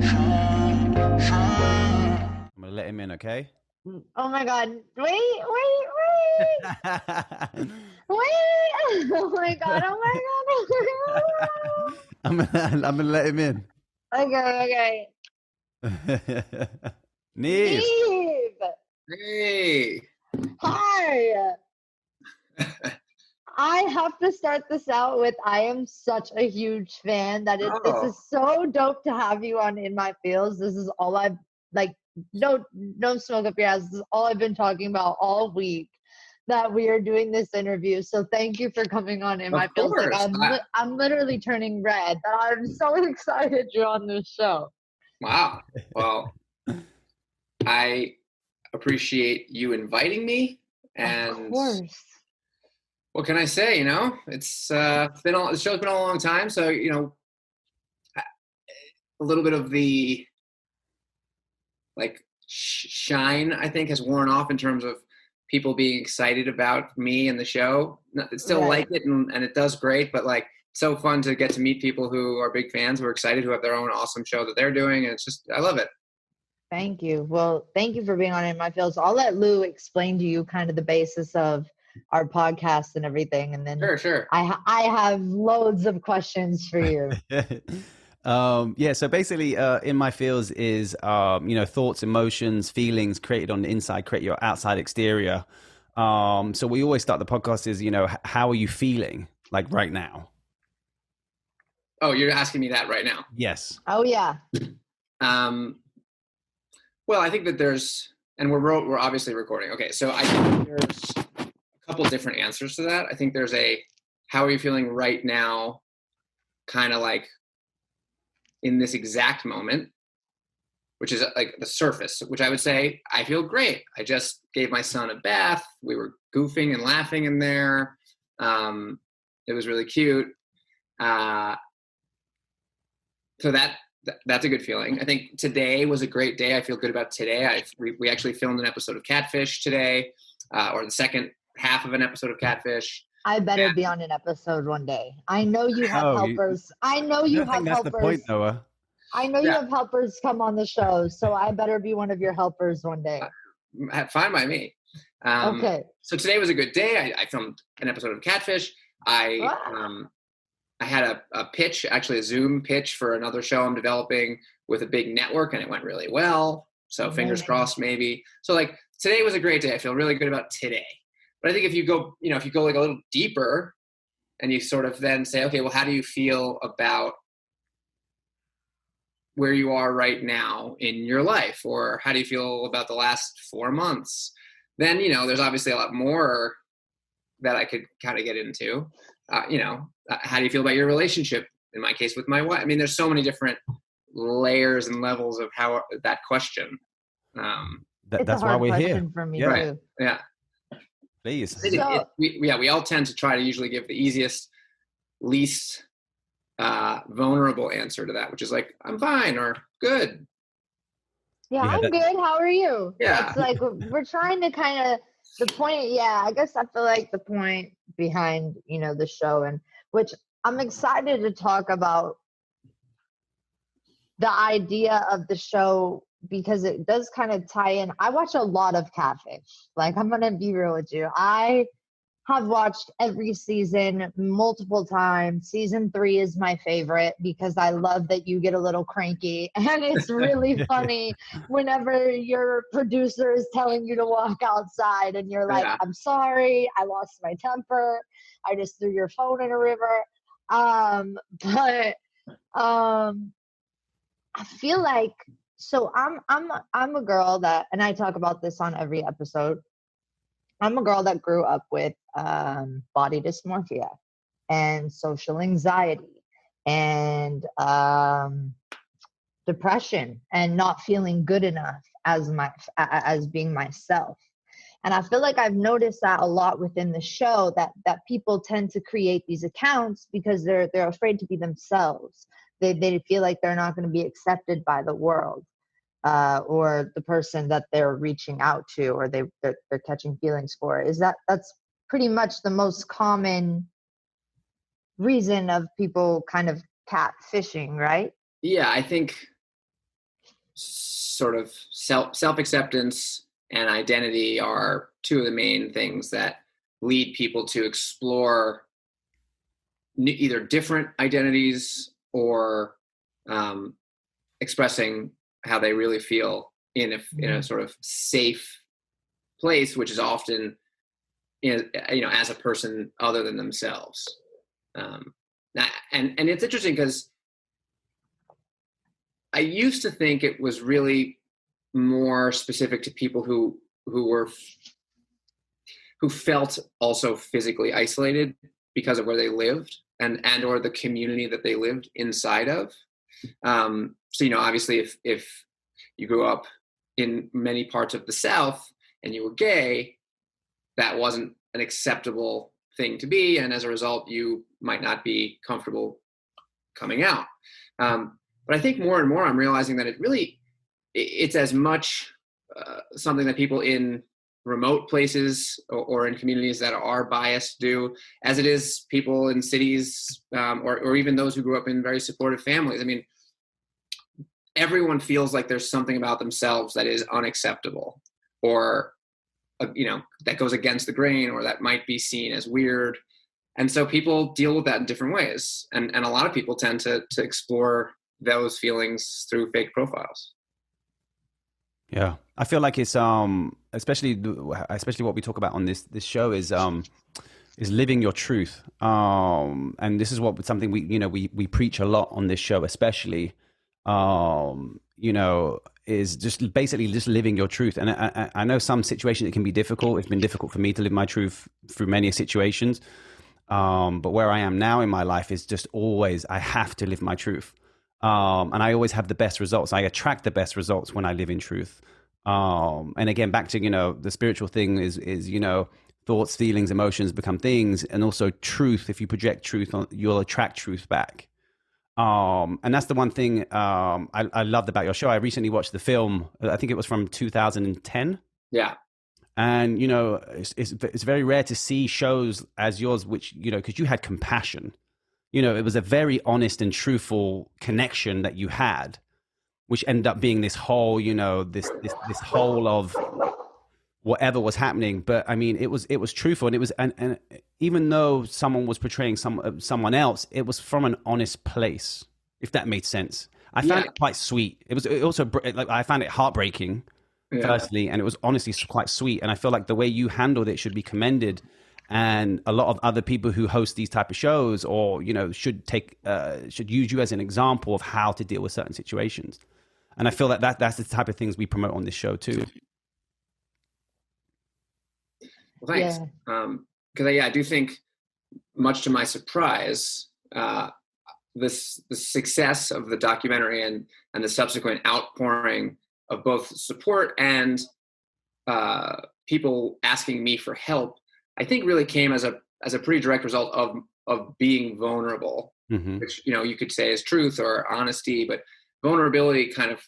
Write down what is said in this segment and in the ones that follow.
I'm gonna let him in, okay? Oh my God. Wait. Wait. Oh my God. I'm gonna let him in. Okay. Neve. Neve. Hey. Hi. I have to start this out with I am such a huge fan that this is so dope to have you on In My Feels. This is all I've no smoke up your ass. This is all I've been talking about all week that we are doing this interview. So thank you for coming on In My Feels. Like I'm literally turning red. I'm so excited you're on this show. Wow. Well, I appreciate you inviting me. And of course. What can I say? It's the show's been on a long time, so a little bit of the shine I think has worn off in terms of people being excited about me and the show. It's still like it, and it does great, but so fun to get to meet people who are big fans, who are excited, who have their own awesome show that they're doing, and it's just I love it. Thank you. Well, thank you for being on In My Feels. I'll let Lou explain to you kind of the basis of our podcast and everything, and then sure. I have loads of questions for you. So basically In My Feels is thoughts, emotions, feelings created on the inside create your outside exterior. So we always start the podcast is how are you feeling right now? Oh, you're asking me that right now? Yes. Oh yeah. Well, I think that there's, and we're obviously recording. Okay, so I think there's a couple different answers to that. I think there's how are you feeling right now, kind of in this exact moment, which is the surface, which I would say I feel great. I just gave my son a bath. We were goofing and laughing in there. It was really cute. So that's a good feeling. I think today was a great day. I feel good about today. We actually filmed an episode of Catfish today, or the second half of an episode of Catfish. I better be on an episode one day. I know you have helpers. I know you have helpers. That's the point, Noah. I know you have helpers come on the show, so I better be one of your helpers one day. Fine by me. Okay. So today was a good day. I filmed an episode of Catfish. I had a pitch, actually a Zoom pitch for another show I'm developing with a big network, and it went really well. So fingers crossed, maybe. So today was a great day. I feel really good about today. But I think if you go a little deeper and you sort of then say, okay, well, how do you feel about where you are right now in your life? Or how do you feel about the last 4 months? Then, there's obviously a lot more that I could kind of get into. How do you feel about your relationship? In my case, with my wife. I mean, there's so many different layers and levels of how that question. That's why we're here. For me right. too. Yeah. Please. We all tend to try to usually give the easiest, least vulnerable answer to that, which is I'm fine or good. Yeah, I'm good. How are you? Yeah. It's we're trying to kind of the point. Yeah, I guess I feel like the point behind the show, and which I'm excited to talk about the idea of the show, because it does kind of tie in. I watch a lot of Catfish. I'm going to be real with you. I have watched every season multiple times. Season 3 is my favorite because I love that you get a little cranky. And it's really funny whenever your producer is telling you to walk outside and you're like, I'm sorry, I lost my temper. I just threw your phone in a river. But I feel like, so I'm a girl that, and I talk about this on every episode. I'm a girl that grew up with body dysmorphia and social anxiety and depression and not feeling good enough as being myself. And I feel like I've noticed that a lot within the show, that people tend to create these accounts because they're afraid to be themselves. They feel like they're not going to be accepted by the world. Or the person that they're reaching out to, or they're catching feelings for. That's pretty much the most common reason of people kind of catfishing, right? Yeah, I think sort of self-acceptance and identity are two of the main things that lead people to explore either different identities or expressing how they really feel in a sort of safe place, which is often as a person other than themselves. And it's interesting because I used to think it was really more specific to people who felt also physically isolated because of where they lived and or the community that they lived inside of. So obviously if you grew up in many parts of the South and you were gay, that wasn't an acceptable thing to be, and as a result you might not be comfortable coming out. But I think more and more I'm realizing that it's as much something that people in remote places or in communities that are biased do as it is people in cities or even those who grew up in very supportive families. I mean, everyone feels like there's something about themselves that is unacceptable or that goes against the grain or that might be seen as weird. And so people deal with that in different ways. And a lot of people tend to explore those feelings through fake profiles. Yeah, I feel like it's especially what we talk about on this show is living your truth. And this is something we preach a lot on this show, especially is just basically just living your truth. And I know some situations it can be difficult. It's been difficult for me to live my truth through many situations. But where I am now in my life is just always I have to live my truth. And I always have the best results. I attract the best results when I live in truth. And again, back to, the spiritual thing is thoughts, feelings, emotions become things. And also truth, if you project truth, you'll attract truth back. And that's the one thing I loved about your show. I recently watched the film. I think it was from 2010. Yeah. And, it's very rare to see shows as yours, which, because you had compassion. It was a very honest and truthful connection that you had, which ended up being this whole, this whole of whatever was happening. But I mean, it was truthful, and it was, and even though someone was portraying someone else, it was from an honest place, if that made sense. I found it quite sweet. It also like I found it heartbreaking, firstly, and it was honestly quite sweet. And I feel like the way you handled it should be commended. And a lot of other people who host these type of shows or, should use you as an example of how to deal with certain situations. And I feel that's the type of things we promote on this show too. Well, thanks. Because I do think, much to my surprise, the success of the documentary and the subsequent outpouring of both support and people asking me for help, I think really came as a pretty direct result of being vulnerable, which, you could say is truth or honesty, but vulnerability kind of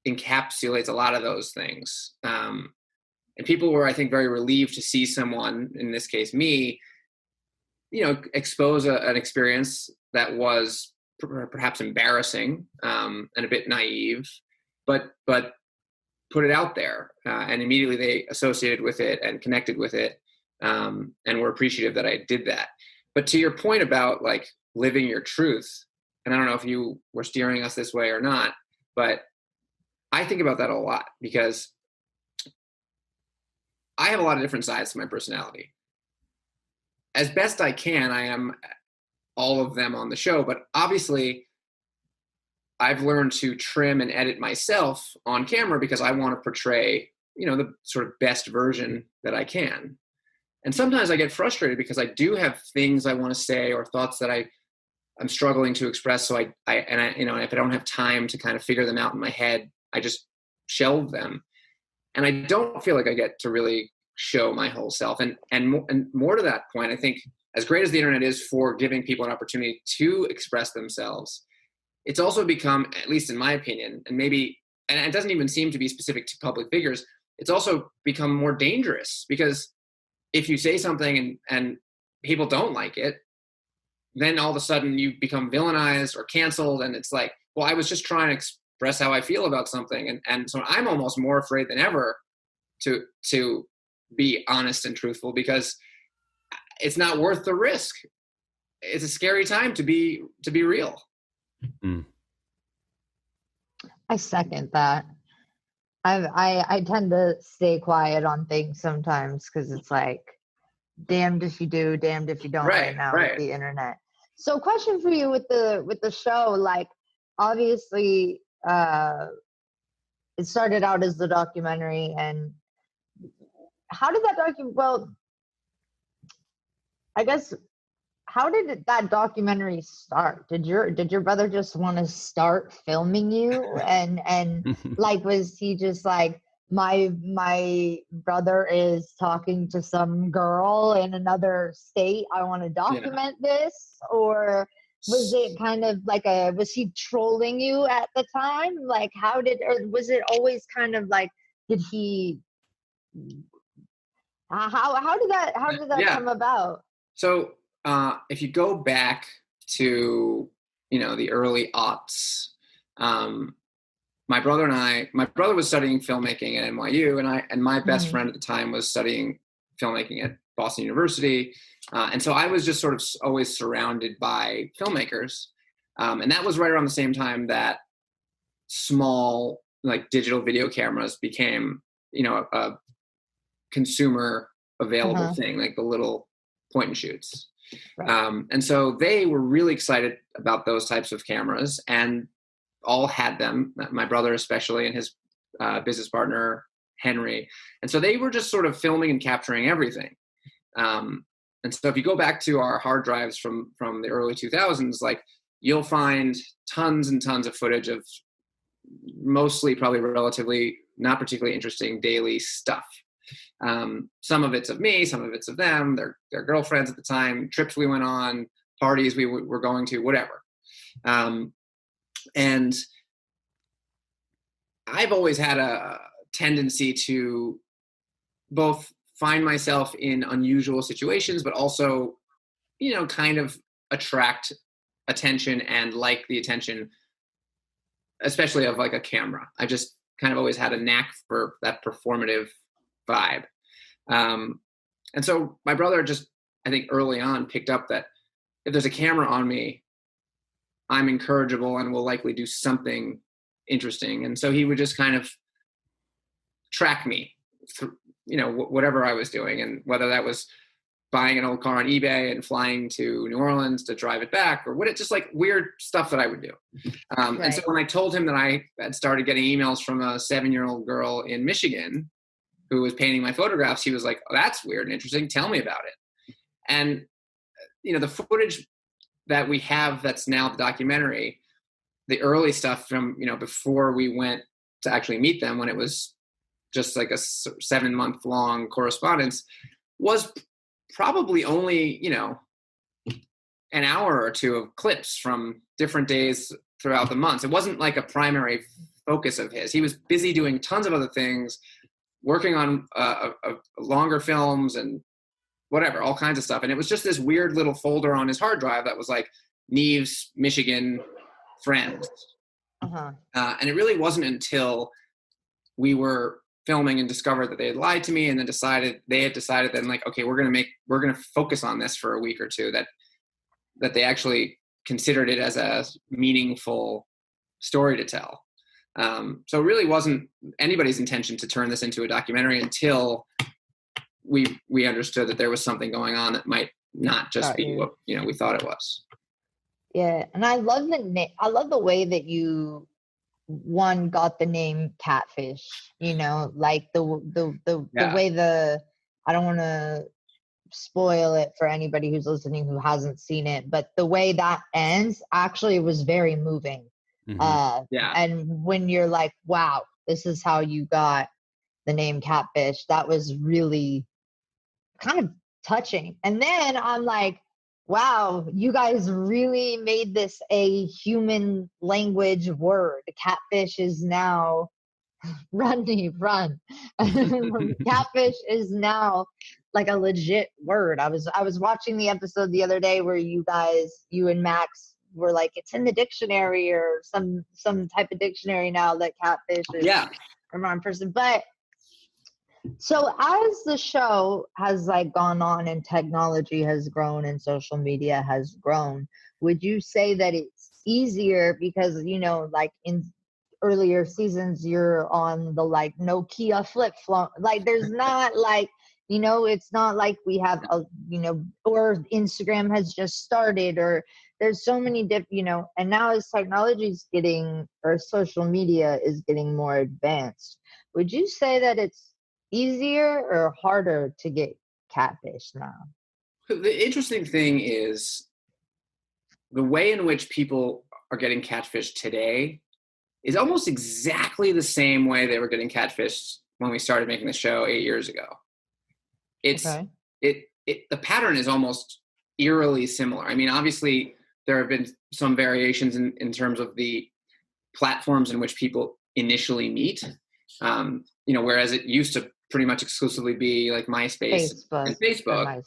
encapsulates a lot of those things. And people were, I think, very relieved to see someone, in this case, me, expose an experience that was perhaps embarrassing and a bit naive, but put it out there. And immediately they associated with it and connected with it. And were appreciative that I did that. But to your point about like living your truth, and I don't know if you were steering us this way or not, but I think about that a lot because I have a lot of different sides to my personality. As best I can, I am all of them on the show, but obviously I've learned to trim and edit myself on camera because I want to portray, the sort of best version that I can. And sometimes I get frustrated because I do have things I want to say or thoughts that I'm struggling to express. So if I don't have time to kind of figure them out in my head, I just shelve them. And I don't feel like I get to really show my whole self. And more to that point, I think as great as the internet is for giving people an opportunity to express themselves, it's also become, at least in my opinion, and it doesn't even seem to be specific to public figures, it's also become more dangerous because if you say something and people don't like it, then all of a sudden you become villainized or canceled. And it's like, well, I was just trying to express how I feel about something. And so I'm almost more afraid than ever to be honest and truthful, because it's not worth the risk. It's a scary time to be real. Mm. I second that. I tend to stay quiet on things sometimes because it's like, damned if you do, damned if you don't right now with the internet. So question for you with the show, like obviously it started out as the documentary, and how did that I guess, how did that documentary start? Did your brother just want to start filming you, and like, was he just like, my brother is talking to some girl in another state, I want to document this? Or was it kind of like was he trolling you at the time? Like, or was it always kind of like, did he, how did that come about? So if you go back to, the early aughts, my brother was studying filmmaking at NYU, and my best friend at the time was studying filmmaking at Boston University. And so I was just sort of always surrounded by filmmakers. And that was right around the same time that small, like, digital video cameras became, a consumer available thing, like the little point and shoots. Right. And so they were really excited about those types of cameras, and all had them, my brother especially, and his business partner, Henry. And so they were just sort of filming and capturing everything. And so if you go back to our hard drives from the early 2000s, like, you'll find tons and tons of footage of mostly probably relatively not particularly interesting daily stuff. Some of it's of me, some of it's of them, their girlfriends at the time, trips we went on, parties we were going to, whatever. And I've always had a tendency to both find myself in unusual situations, but also, kind of attract attention and like the attention, especially of like a camera. I just kind of always had a knack for that performative vibe. And so my brother just, I think early on, picked up that if there's a camera on me, I'm encourageable and will likely do something interesting. And so he would just kind of track me through, whatever I was doing, and whether that was buying an old car on eBay and flying to New Orleans to drive it back, or just like weird stuff that I would do. Right. And so when I told him that I had started getting emails from a 7-year-old girl in Michigan who was painting my photographs, he was like, "Oh, that's weird and interesting. Tell me about it." And, the footage that we have that's now the documentary, the early stuff from, before we went to actually meet them, when it was just like a 7-month long correspondence, was probably only, an hour or two of clips from different days throughout the months. It wasn't like a primary focus of his. He was busy doing tons of other things, working on longer films and whatever, all kinds of stuff. And it was just this weird little folder on his hard drive that was like Neve's Michigan friends. And it really wasn't until we were filming and discovered that they had lied to me, and then they had decided then, like, okay, we're going to focus on this for a week or two, that they actually considered it as a meaningful story to tell. So it really wasn't anybody's intention to turn this into a documentary until we understood that there was something going on that might not just be what we thought it was. Yeah, and I love the way that you got the name Catfish. Like the way I don't want to spoil it for anybody who's listening who hasn't seen it, but the way that ends actually was very moving. And when you're like, wow, this is how you got the name Catfish, that was really kind of touching. And then I'm like, wow, you guys really made this a human language word. Catfish is now run. Catfish is now like a legit word. I was watching the episode the other day where you and Max we're like, it's in the dictionary or some type of dictionary now that catfish is Yeah. a wrong person. But so as the show has like gone on and technology has grown and social media has grown, would you say that it's easier because, you know, like in earlier seasons, you're on the like Nokia flip phone, like there's not like, you know, it's not like we have a, you know, or Instagram has just started, or there's so many different, you know, and now as technology is getting, or social media is getting more advanced, would you say that it's easier or harder to get catfish now? The interesting thing is the way in which people are getting catfish today is almost exactly the same way they were getting catfished when we started making the show 8 years ago. It's Okay. The pattern is almost eerily similar. I mean, obviously there have been some variations in terms of the platforms in which people initially meet. You know, whereas it used to pretty much exclusively be like MySpace and Facebook.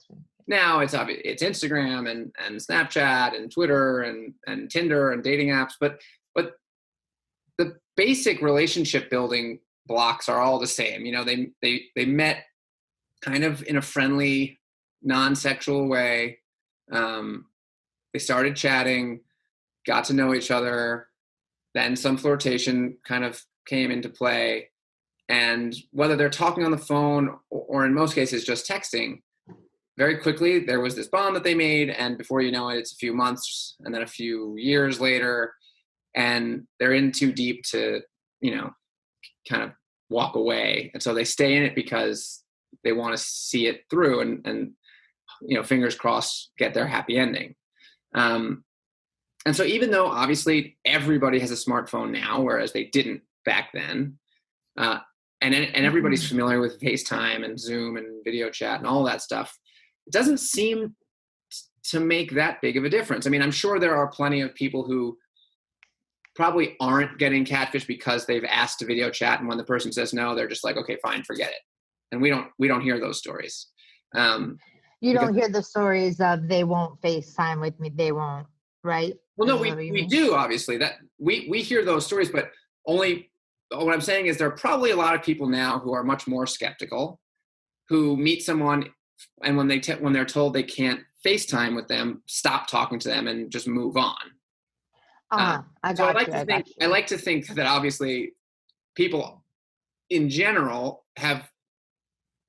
Now it's obvious, it's Instagram and Snapchat and Twitter and Tinder and dating apps, but the basic relationship building blocks are all the same. You know, they met kind of in a friendly, non-sexual way. They started chatting, got to know each other, then some flirtation kind of came into play. And whether they're talking on the phone or in most cases just texting, very quickly there was this bond that they made, and before you know it, it's a few months and then a few years later, and they're in too deep to, you know, kind of walk away. And so they stay in it because they want to see it through and you know, fingers crossed, get their happy ending. And so even though obviously everybody has a smartphone now, whereas they didn't back then, and everybody's familiar with FaceTime and Zoom and video chat and all that stuff, it doesn't seem to make that big of a difference. I mean, I'm sure there are plenty of people who probably aren't getting catfish because they've asked to video chat, and when the person says no, they're just like, okay, fine, forget it. And we don't hear those stories. You don't hear the stories of they won't FaceTime with me, they won't, right? Well, no, we do, obviously. That we hear those stories, but only what I'm saying is there are probably a lot of people now who are much more skeptical, who meet someone and when they're told they can't FaceTime with them, stop talking to them and just move on. I like to think that obviously people in general have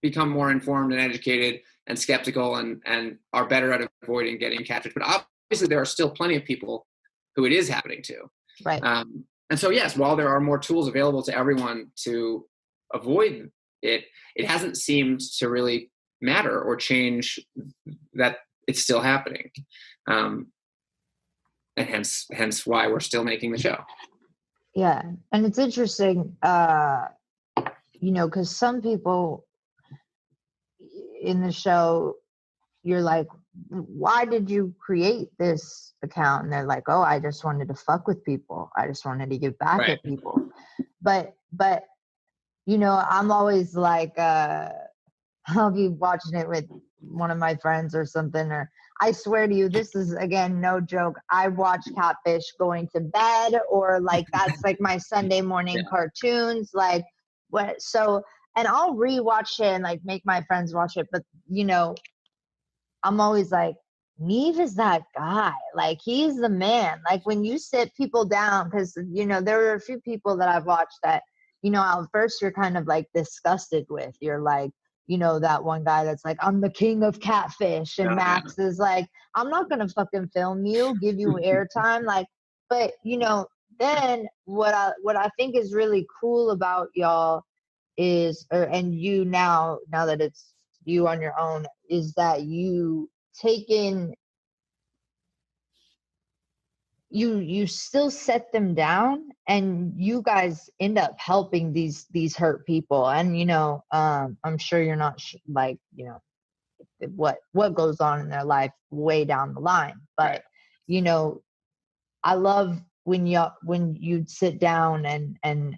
become more informed and educated and skeptical and are better at avoiding getting catfish. But obviously there are still plenty of people who it is happening to. Right. And so, yes, while there are more tools available to everyone to avoid it, it hasn't seemed to really matter or change that it's still happening. And hence why we're still making the show. Yeah. And it's interesting, you know, because some people in the show, you're like, why did you create this account? And they're like, oh, I just wanted to fuck with people. I just wanted to give back at people. But, you know, I'm always like, I'll be watching it with one of my friends or something, or I swear to you, this is, again, no joke. I watch Catfish going to bed, or like, that's like my Sunday morning cartoons. Like what? So, and I'll rewatch it and like make my friends watch it. But, you know, I'm always like, Nev is that guy. Like, he's the man. Like, when you sit people down, because, you know, there are a few people that I've watched that, you know, at first you're kind of like disgusted with. You're like, you know, that one guy that's like, I'm the king of catfish. And Max is like, I'm not going to fucking film you, give you airtime. Like, but, you know, then what I think is really cool about y'all is, and you now that it's you on your own, is that you take in, you still set them down, and you guys end up helping these hurt people. And, you know, I'm sure you're not like, you know, what goes on in their life way down the line. But, you know, I love when you'd sit down and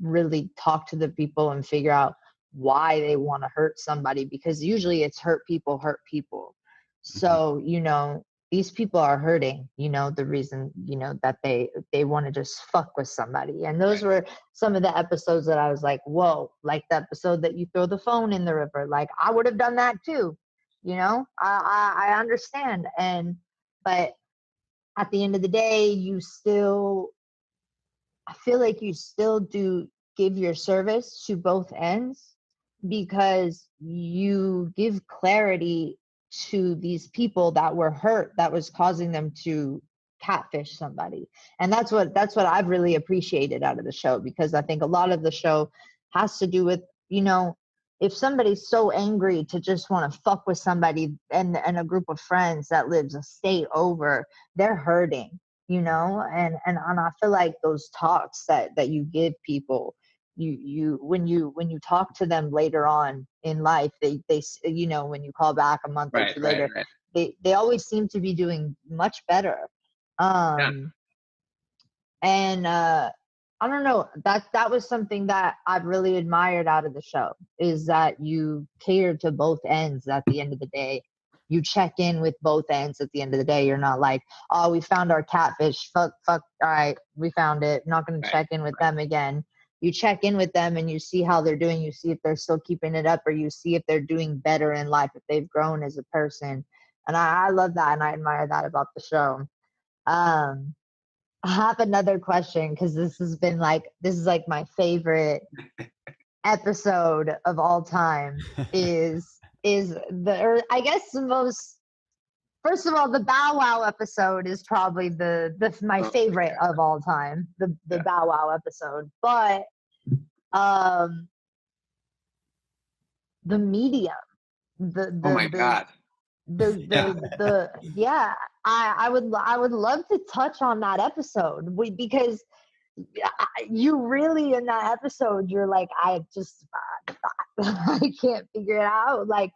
really talk to the people and figure out why they want to hurt somebody, because usually it's hurt people. So, you know, these people are hurting, the reason, that they want to just fuck with somebody. And those were some of the episodes that I was like, whoa, like the episode that you throw the phone in the river. Like, I would have done that too. I understand. But at the end of the day, I feel like you still do give your service to both ends, because you give clarity to these people that were hurt, that was causing them to catfish somebody. And that's what I've really appreciated out of the show, because I think a lot of the show has to do with, if somebody's so angry to just want to fuck with somebody and a group of friends that lives a state over, they're hurting, and I feel like those talks that you give people, you when you talk to them later on in life, they when you call back a month or two later, they always seem to be doing much better. And I don't know, that was something that I've really admired out of the show, is that you cater to both ends at the end of the day. You check in with both ends at the end of the day. You're not like, oh, we found our catfish. Fuck. All right, we found it. Not going to check in with them again. You check in with them and you see how they're doing. You see if they're still keeping it up, or you see if they're doing better in life, if they've grown as a person. And I love that, and I admire that about the show. I have another question, because this is like my favorite episode of all time. I guess the most, first of all, the Bow Wow episode is probably my favorite of all time, the Bow Wow episode. But the medium, oh my God. I would love to touch on that episode, because you really, in that episode, you're like, I can't figure it out. Like,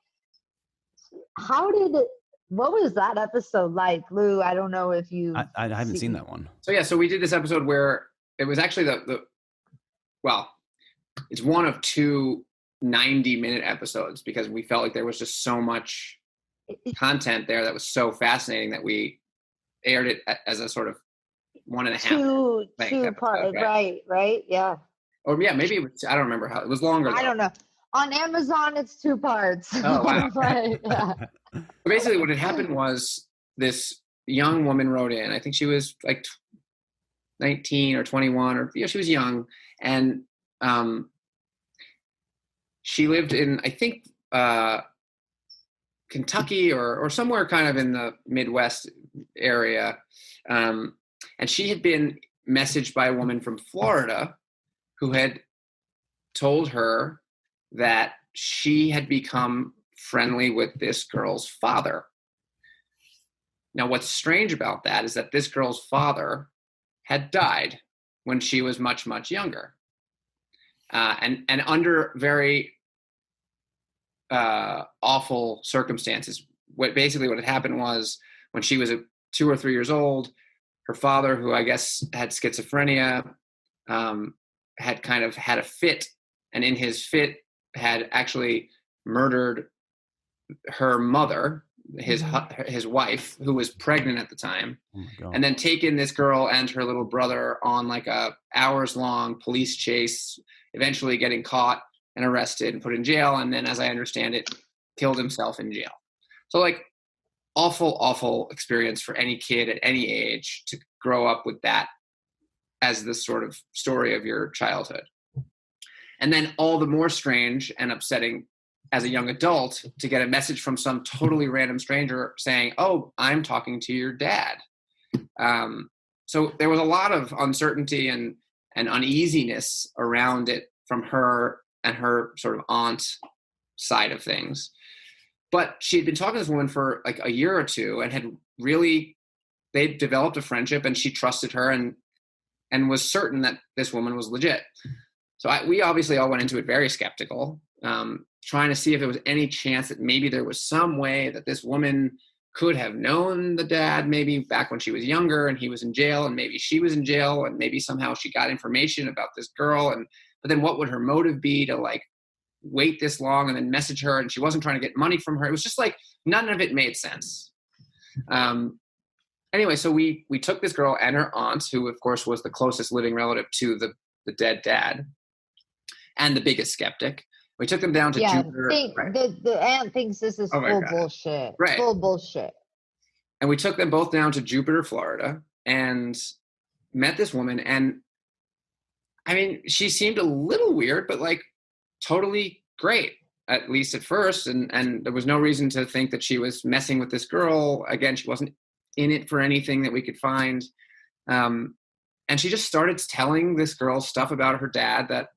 what was that episode like, Lou? I don't know if you I haven't seen that one. So we did this episode where it was actually it's one of two 90-minute episodes, because we felt like there was just so much content there that was so fascinating that we aired it as a sort of 1.5 two part, right, yeah. Or yeah, maybe it was, I don't remember how, it was longer though. I don't know. On Amazon, it's 2 parts. Oh, wow. But, yeah. Basically what had happened was, this young woman wrote in. I think she was like 19 or 21, or she was young, and she lived in, I think, Kentucky or somewhere kind of in the Midwest area. And she had been messaged by a woman from Florida who had told her that she had become friendly with this girl's father. Now, what's strange about that is that this girl's father had died when she was much, much younger. And under very awful circumstances. What had happened was, when she was 2 or 3 years old, her father, who I guess had schizophrenia, had kind of had a fit, and in his fit had actually murdered her mother, his wife, who was pregnant at the time, and then taken this girl and her little brother on like a hours-long police chase, eventually getting caught and arrested and put in jail, and then, as I understand it, killed himself in jail. So, like, awful, awful experience for any kid at any age to grow up with that as the sort of story of your childhood. And then all the more strange and upsetting as a young adult to get a message from some totally random stranger saying, oh, I'm talking to your dad. So there was a lot of uncertainty and uneasiness around it from her and her sort of aunt side of things. But she had been talking to this woman for like a year or two, and they developed a friendship, and she trusted her and was certain that this woman was legit. So we obviously all went into it very skeptical, trying to see if there was any chance that maybe there was some way that this woman could have known the dad, maybe back when she was younger and he was in jail, and maybe she was in jail, and maybe somehow she got information about this girl. But then what would her motive be to like wait this long and then message her? And she wasn't trying to get money from her. It was just like, none of it made sense. Anyway, so we took this girl and her aunt, who of course was the closest living relative to the dead dad and the biggest skeptic. We took them down to Jupiter. Right. The aunt thinks this is full bullshit. Right. Full bullshit. And we took them both down to Jupiter, Florida, and met this woman. And I mean, she seemed a little weird, but like totally great, at least at first. And there was no reason to think that she was messing with this girl. Again, she wasn't in it for anything that we could find. And she just started telling this girl stuff about her dad that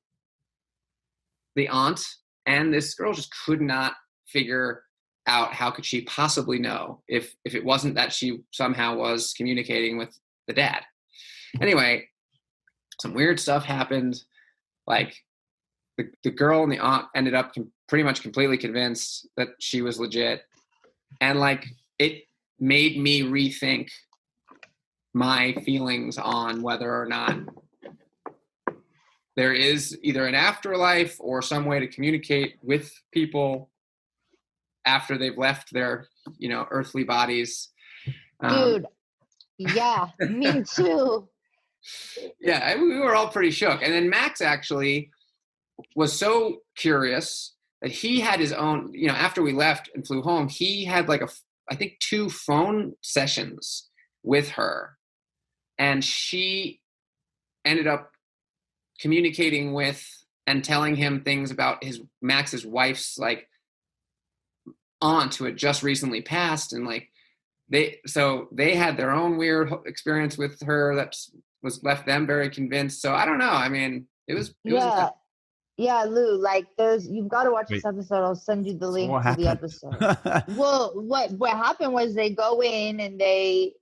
the aunt and this girl just could not figure out. How could she possibly know if it wasn't that she somehow was communicating with the dad? Anyway, some weird stuff happened. Like the girl and the aunt ended up pretty much completely convinced that she was legit. And like, it made me rethink my feelings on whether or not there is either an afterlife or some way to communicate with people after they've left their, earthly bodies. Dude, yeah, me too. Yeah, we were all pretty shook. And then Max actually was so curious that he had his own, after we left and flew home, he had like I think 2 phone sessions with her. And she ended up communicating with and telling him things about Max's wife's like aunt who had just recently passed. And like, they had their own weird experience with her that was left them very convinced. So I don't know. I mean, it was yeah, Lou, like you've got to watch this episode. I'll send you the link to the episode. Well, what happened was they go in and they,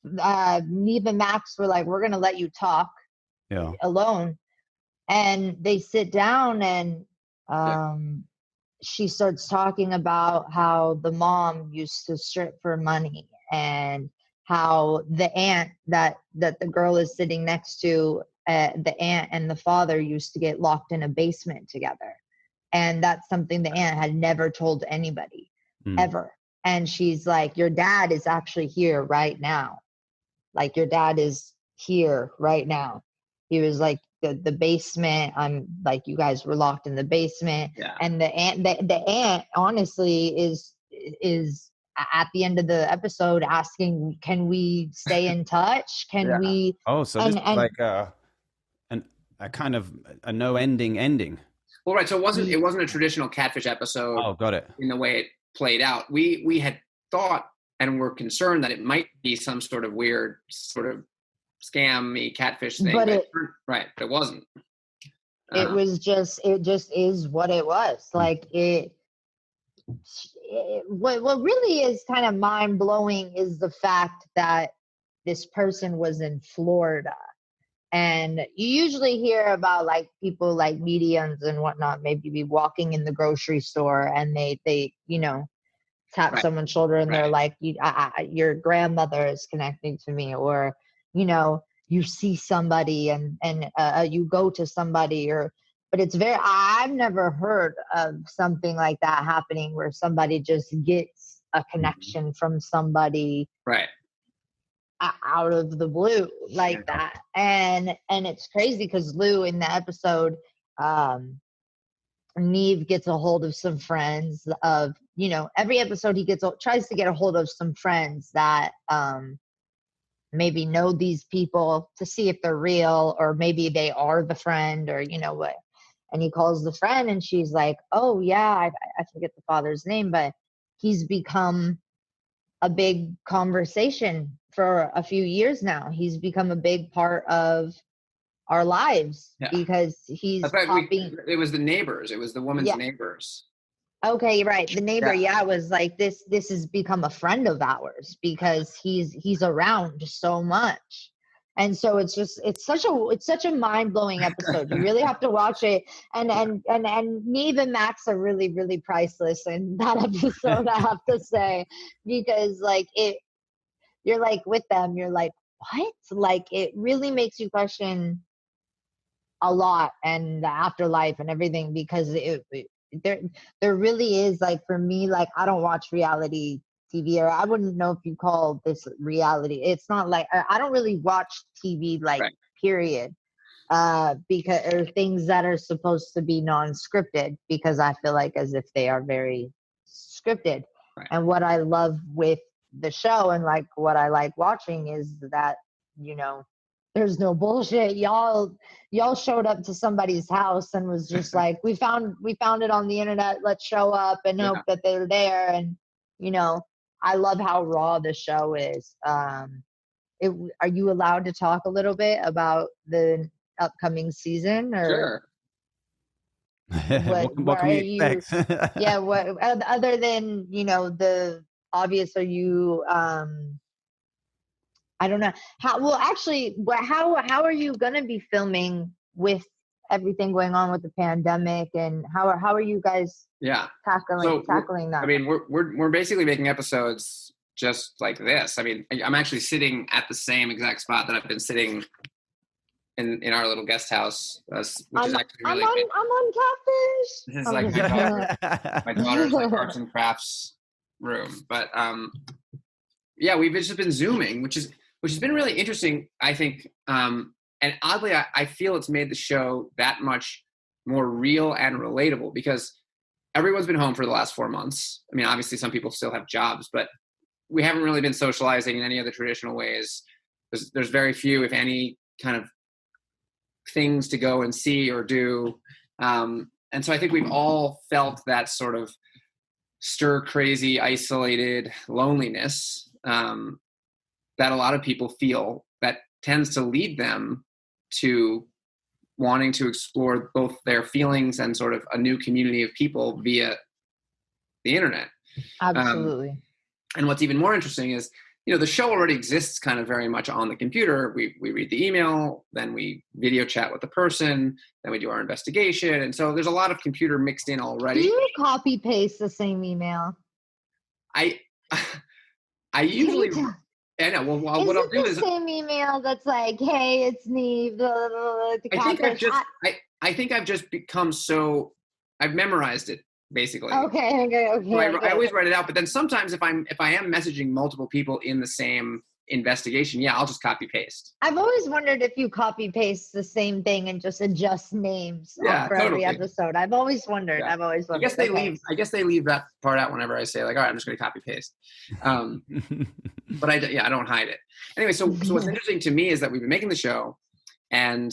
Nev and Max were like, we're going to let you talk alone. And they sit down and she starts talking about how the mom used to strip for money and how the aunt that the girl is sitting next to, the aunt and the father used to get locked in a basement together. And that's something the aunt had never told anybody ever. And she's like, your dad is actually here right now. Like, your dad is here right now. He was like, the basement, I'm like, you guys were locked in the basement. Yeah. And the aunt honestly is at the end of the episode asking, can we stay in touch? Can we? Oh, so this is like a kind of a no ending. Well, right. So it wasn't a traditional Catfish episode. Oh, got it. In the way it played out. We had thought and were concerned that it might be some sort of weird sort of scammy catfish thing. But it wasn't. It just is what it was. Like what really is kind of mind blowing is the fact that this person was in Florida. And you usually hear about like people like mediums and whatnot, maybe be walking in the grocery store and they tap someone's shoulder and they're like, your grandmother is connecting to me, or, you see somebody and you go to somebody, but I've never heard of something like that happening where somebody just gets a connection from somebody out of the blue like that. And it's crazy because Lou in the episode, Nev gets a hold of some friends of, every episode he tries to get a hold of some friends that maybe know these people to see if they're real, or maybe they are the friend, or what. And he calls the friend and she's like, oh yeah, I forget the father's name, but he's become a big conversation for a few years now. He's become a big part of our lives because he's it was the neighbors. It was the woman's neighbors. Okay, right. The neighbor, was like, this has become a friend of ours because he's around so much. And so it's such a mind-blowing episode. You really have to watch it. And Nev and Max are really, really priceless in that episode, I have to say, because like you're like with them, you're like, what? Like, it really makes you question a lot and the afterlife and everything, because there really is, like, for me, like, I don't watch reality TV, or I wouldn't know if you call this reality. It's not like I don't really watch TV like Right. period, because or things that are supposed to be non-scripted, because I feel like as if they are very scripted. Right. And what I love with the show and like what I like watching is that, there's no bullshit. Y'all showed up to somebody's house and was just like, we found it on the internet. Let's show up and hope that they're there. And I love how raw the show is. Are you allowed to talk a little bit about the upcoming season, or What can we expect? Yeah, what other than the obvious? Are you I don't know how. Well, actually, how are you gonna be filming with everything going on with the pandemic, and how are you guys tackling that? I mean, we're basically making episodes just like this. I mean, I'm actually sitting at the same exact spot that I've been sitting in our little guest house, which is actually really. I'm on Catfish. This is like my daughter's like arts and crafts room, but yeah, we've just been Zooming, which has been really interesting, I think. And oddly, I feel it's made the show that much more real and relatable because everyone's been home for the last 4 months. I mean, obviously, some people still have jobs, but we haven't really been socializing in any of the traditional ways. There's very few, if any, kind of things to go and see or do. And so I think we've all felt that sort of stir-crazy, isolated loneliness that a lot of people feel, that tends to lead them to wanting to explore both their feelings and sort of a new community of people via the internet. Absolutely. And what's even more interesting is, the show already exists kind of very much on the computer. We read the email, then we video chat with the person, then we do our investigation. And so there's a lot of computer mixed in already. Do you copy paste the same email? I usually... I know. Well, what I'll do is the same email that's like, "Hey, it's Nev." I think I've just become so. I've memorized it basically. Okay. So I always write it out, but then sometimes if I am messaging multiple people in the same investigation, I'll just copy paste. I've always wondered if you copy paste the same thing and just adjust names for every episode. I've always wondered. Yeah. I guess they leave that part out whenever I say like, all right, I'm just going to copy paste. But I don't hide it. Anyway, so what's interesting to me is that we've been making the show, and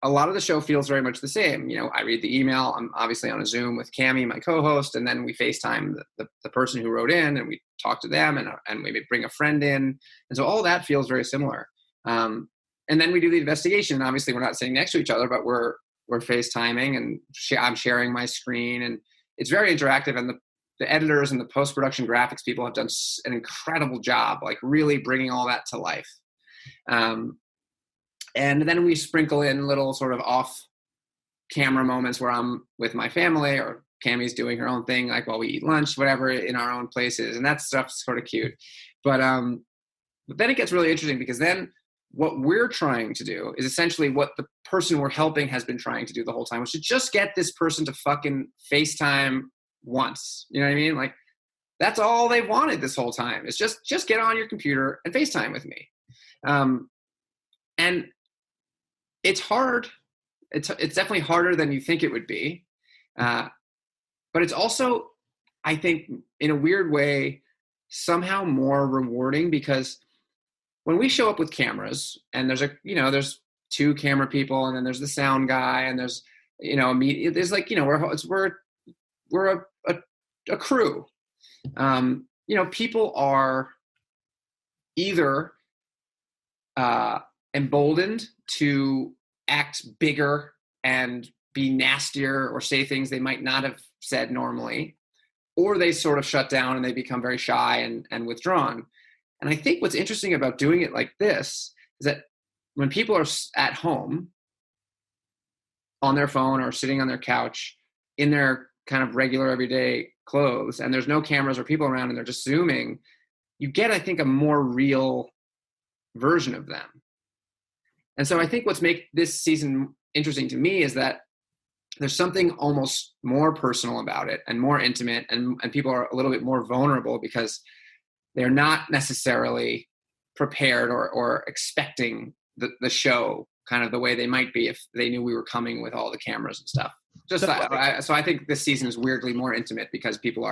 a lot of the show feels very much the same. I read the email. I'm obviously on a Zoom with Cami, my co-host, and then we FaceTime the person who wrote in, and we talk to them, and we bring a friend in. And so all that feels very similar. And then we do the investigation, and obviously we're not sitting next to each other, but we're FaceTiming, and I'm sharing my screen, and it's very interactive. And the editors and the post-production graphics people have done an incredible job, like really bringing all that to life. And then we sprinkle in little sort of off-camera moments where I'm with my family, or Cammie's doing her own thing, like while we eat lunch, whatever, in our own places, and that stuff's sort of cute. But then it gets really interesting, because then what we're trying to do is essentially what the person we're helping has been trying to do the whole time, which is just get this person to fucking FaceTime once. You know what I mean? Like, that's all they wanted this whole time. It's just get on your computer and FaceTime with me. And it's hard. It's definitely harder than you think it would be. But it's also, I think, in a weird way, somehow more rewarding, because when we show up with cameras, and there's 2 camera people, and then there's the sound guy, and there's, there's like, we're a crew. People are either emboldened to act bigger and be nastier or say things they might not have said normally, or they sort of shut down and they become very shy and withdrawn. And I think what's interesting about doing it like this is that when people are at home on their phone or sitting on their couch in their kind of regular everyday clothes, and there's no cameras or people around, and they're just Zooming, you get, I think, a more real version of them. And so I think what's make this season interesting to me is that there's something almost more personal about it, and more intimate, and people are a little bit more vulnerable, because they're not necessarily prepared or expecting the show kind of the way they might be if they knew we were coming with all the cameras and stuff. So I think this season is weirdly more intimate because people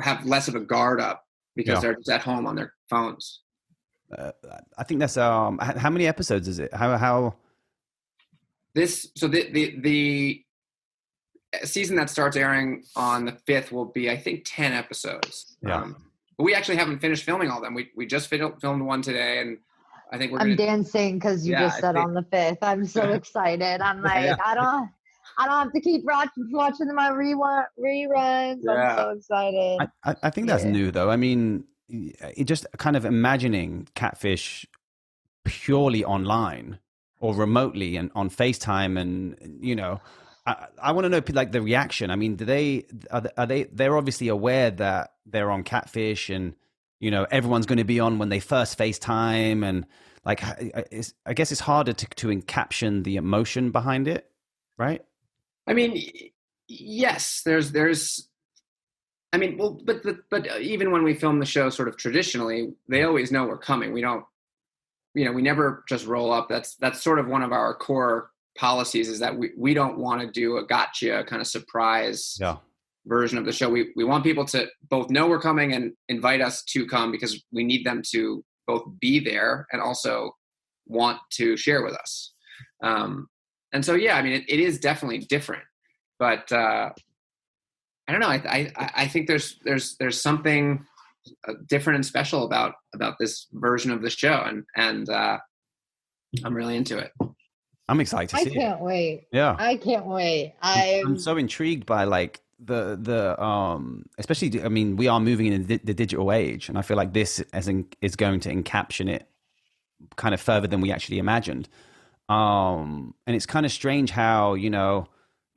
have less of a guard up because they're just at home on their phones. I think that's how many episodes is it? How the season that starts airing on the 5th will be, I think, 10 episodes. Yeah. But we actually haven't finished filming all of them. We just filmed one today, and I think I'm dancing because you just said on the 5th. I'm so excited. I'm like, I don't have to keep watching my reruns. Yeah. I'm so excited. I think that's new though. I mean, it just kind of imagining Catfish purely online or remotely and on FaceTime, and I want to know like the reaction. I mean, they're obviously aware that they're on Catfish, and everyone's going to be on when they first FaceTime, and like I guess it's harder to encaption the emotion behind it, right? I mean, yes, there's I mean, well, but even when we film the show sort of traditionally, they always know we're coming. We don't, we never just roll up. That's sort of one of our core policies, is that we don't want to do a gotcha kind of surprise version of the show. We want people to both know we're coming and invite us to come, because we need them to both be there and also want to share with us. And so, yeah, I mean, it is definitely different, but I don't know. I think there's something different and special about this version of the show, and I'm really into it. I'm excited to see it. I can't wait. Yeah, I can't wait. I'm so intrigued by like the especially. I mean, we are moving in the digital age, and I feel like this is going to encapsulate it kind of further than we actually imagined. And it's kind of strange how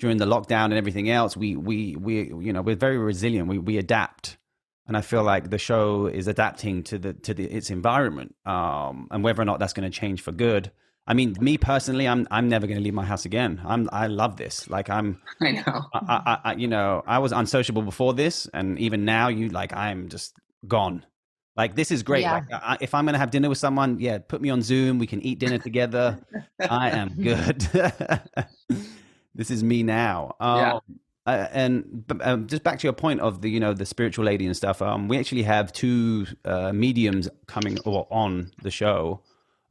during the lockdown and everything else, we're very resilient. We adapt, and I feel like the show is adapting to its environment. And whether or not that's going to change for good. I mean, me personally, I'm never going to leave my house again. I love this. Like I know. I was unsociable before this, and even now, I'm just gone. Like, this is great. Yeah. Like, if I'm going to have dinner with someone, put me on Zoom. We can eat dinner together. I am good. This is me now. And just back to your point of the spiritual lady and stuff. We actually have two mediums coming or on the show.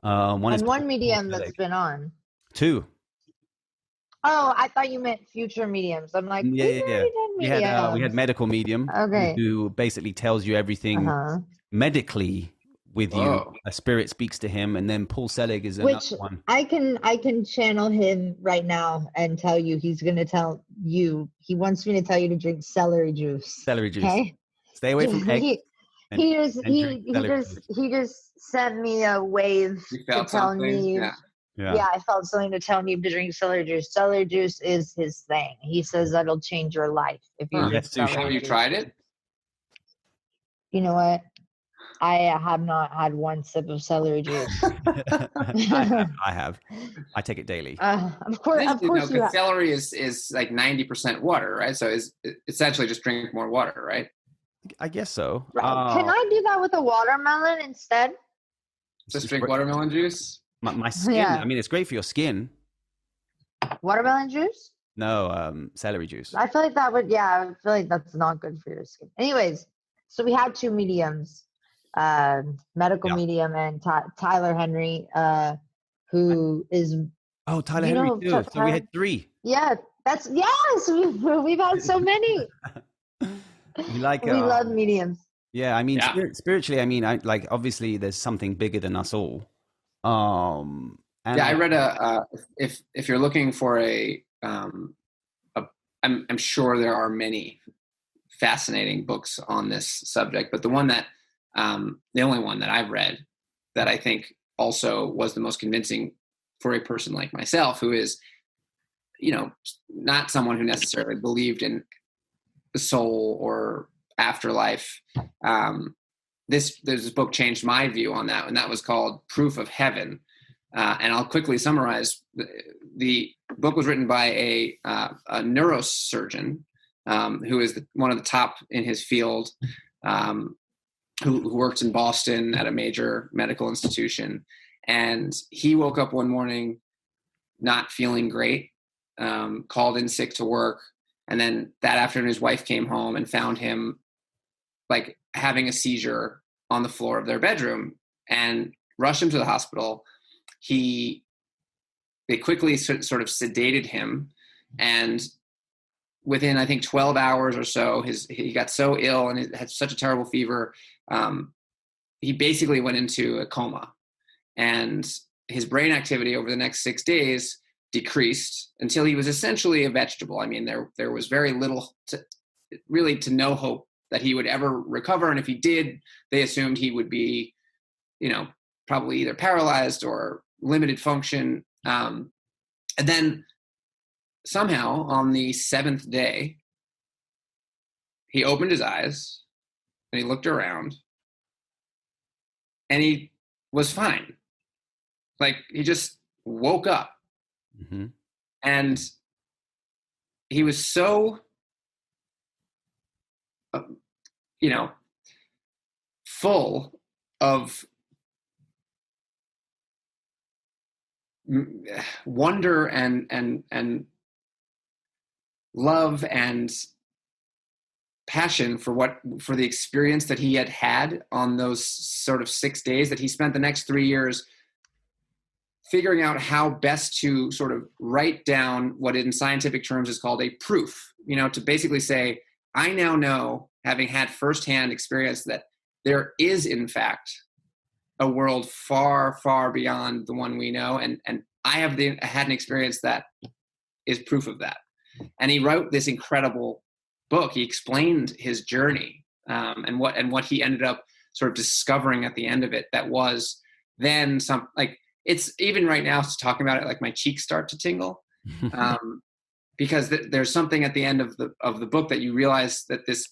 One medium that's been on. Two. Oh, I thought you meant future mediums. I'm like, yeah. We had medical medium, who basically tells you everything medically with you. A spirit speaks to him, and then Paul Selig is another one. I can channel him right now and tell you he's going to tell you. He wants me to tell you to drink celery juice. Celery juice. Okay? Stay away from eggs. He just sent me a wave to tell me. Yeah, I felt something to tell me to drink celery juice. Celery juice is his thing. He says that'll change your life if you drink celery juice. Have you tried it? You know what? I have not had one sip of celery juice. I have. I take it daily. Of course, because celery is like 90% water, right? So it's essentially just drink more water, right? I guess so. Right. Can I do that with a watermelon instead? Just drink watermelon juice? My skin. Yeah. I mean, it's great for your skin. Watermelon juice? No, celery juice. I feel like that would. Yeah, I feel like that's not good for your skin. Anyways, so we had two mediums, medical medium and Tyler Henry, who is. Oh, Tyler Henry too. So we had three. Yeah, we've had so many. We love mediums. Yeah, I mean, spiritually, I mean, obviously there's something bigger than us all. I read if you're looking for I'm sure there are many fascinating books on this subject, but the only one that I've read that I think also was the most convincing for a person like myself, who is, not someone who necessarily believed in the soul or afterlife. This book changed my view on that, and that was called Proof of Heaven. And I'll quickly summarize. The book was written by a neurosurgeon who is one of the top in his field. And who works in Boston at a major medical institution. And he woke up one morning not feeling great, called in sick to work. And then that afternoon, his wife came home and found him like having a seizure on the floor of their bedroom and rushed him to the hospital. They quickly sort of sedated him. And within, I think, 12 hours or so, he got so ill and had such a terrible fever. He basically went into a coma, and his brain activity over the next 6 days decreased until he was essentially a vegetable. I mean, there was very little to no hope that he would ever recover. And if he did, they assumed he would be, probably either paralyzed or limited function. And then somehow on the 7th day, he opened his eyes and he looked around and he was fine. Like, he just woke up. Mm-hmm. And he was so, full of wonder and love and passion for the experience that he had on those sort of 6 days, that he spent the next 3 years figuring out how best to sort of write down what in scientific terms is called a proof, to basically say, I now know, having had firsthand experience, that there is in fact a world far, far beyond the one we know. And I have had an experience that is proof of that. And he wrote this incredible book. He explained his journey and what he ended up sort of discovering at the end of it. That was then it's even right now talking about it, like my cheeks start to tingle, because there's something at the end of the book that you realize that this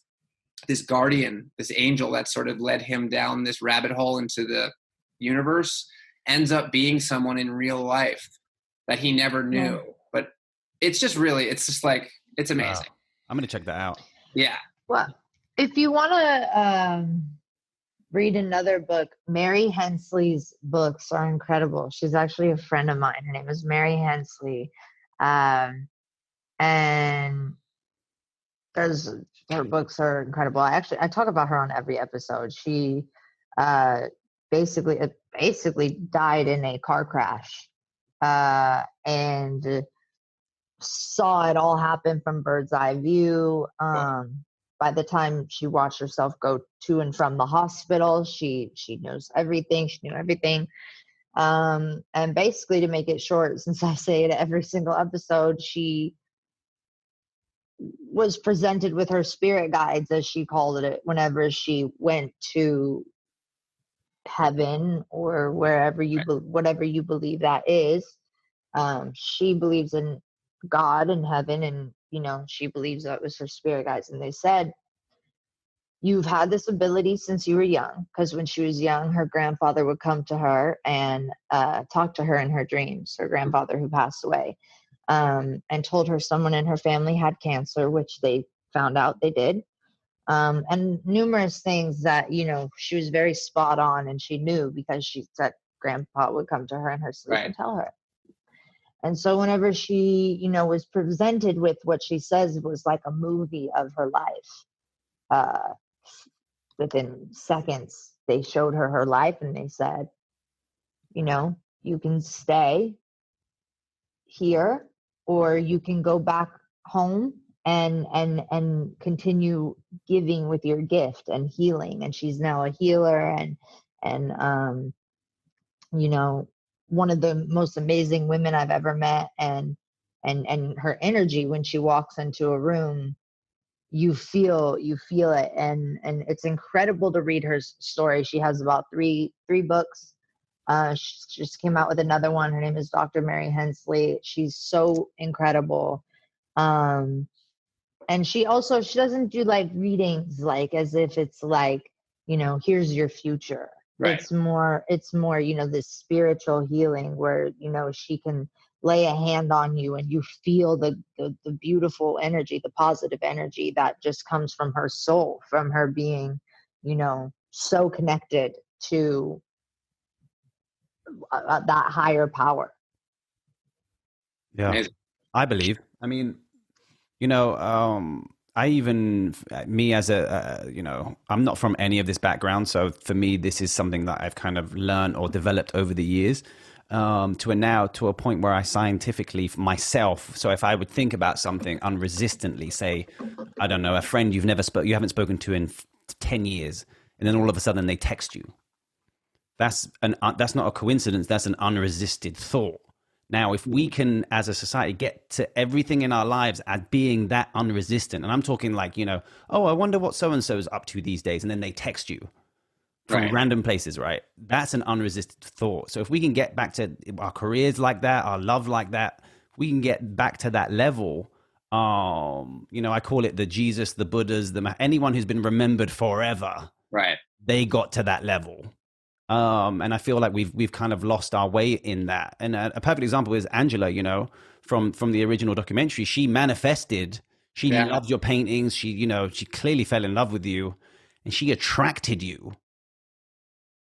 guardian, this angel that sort of led him down this rabbit hole into the universe, ends up being someone in real life that he never knew. Yeah. But it's just like, it's amazing. Wow. I'm going to check that out. Yeah. Well, if you want to read another book, Mary Hensley's books are incredible. She's actually a friend of mine. Her name is Mary Hensley. And her books are incredible. I talk about her on every episode. She basically died in a car crash and saw it all happen from bird's eye view. By the time she watched herself go to and from the hospital, she knows everything. She knew everything. And basically, to make it short, since I say it every single episode, she was presented with her spirit guides, as she called it, whenever she went to heaven or wherever whatever you believe that is. She believes in God and heaven, and she believes that was her spirit guides. And they said, you've had this ability since you were young, because when she was young, her grandfather would come to her and talk to her in her dreams, her grandfather who passed away, and told her someone in her family had cancer, which they found out they did, and numerous things that she was very spot on, and she knew because she said grandpa would come to her in her sleep and tell her. And so whenever she, was presented with what she says was like a movie of her life, within seconds, they showed her life and they said, you can stay here or you can go back home and continue giving with your gift and healing. And she's now a healer and one of the most amazing women I've ever met, and her energy when she walks into a room, you feel it, and it's incredible to read her story. She has about three books. She just came out with another one. Her name is Dr. Mary Hensley. She's so incredible. And she doesn't do like readings like as if it's like, here's your future. Right. It's more, this spiritual healing where, she can lay a hand on you and you feel the beautiful energy, the positive energy that just comes from her soul, from her being, so connected to that higher power. Yeah, Amazing. I believe. I mean, you know, I even, me as a, you know, I'm not from any of this background. So for me, this is something that I've kind of learned or developed over the years, to a point where I scientifically myself. So if I would think about something unresistantly, say, I don't know, a friend you haven't spoken to in 10 years, and then all of a sudden they text you. That's not a coincidence. That's an unresisted thought. Now, if we can, as a society, get to everything in our lives as being that unresistant, and I'm talking like, you know, oh, I wonder what so-and-so is up to these days, and then they text you from random places, right? That's an unresisted thought. So if we can get back to our careers like that, our love like that, we can get back to that level. You know, I call it the Jesus, the Buddhas, anyone who's been remembered forever. Right. They got to that level. And I feel like we've kind of lost our way in that. And a perfect example is Angela, you know, from the original documentary. She manifested, she loved your paintings. She, you know, she clearly fell in love with you, and she attracted you,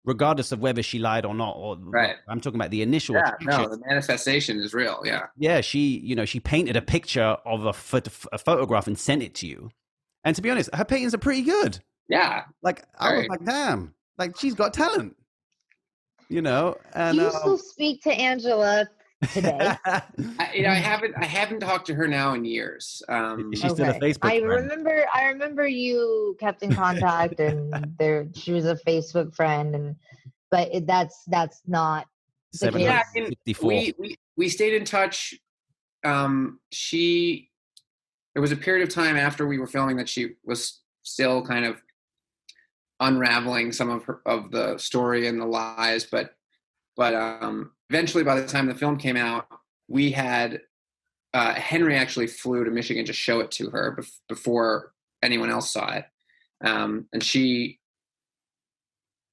regardless of whether she lied or not. Or I'm talking about the initial attraction. No, the manifestation is real. Yeah, she, you know, she painted a picture of a photograph and sent it to you. And to be honest, her paintings are pretty good. Yeah. Like I was like, damn, like she's got talent. You know, and do you still speak to Angela today? I haven't talked to her now in years. Is she still a Facebook friend? I remember you kept in contact, and she was a Facebook friend, but that's not the case. Yeah, we stayed in touch. There was a period of time after we were filming that she was still kind of unraveling some of the story and the lies, but eventually, by the time the film came out, we had Henry actually flew to Michigan to show it to her before anyone else saw it, and she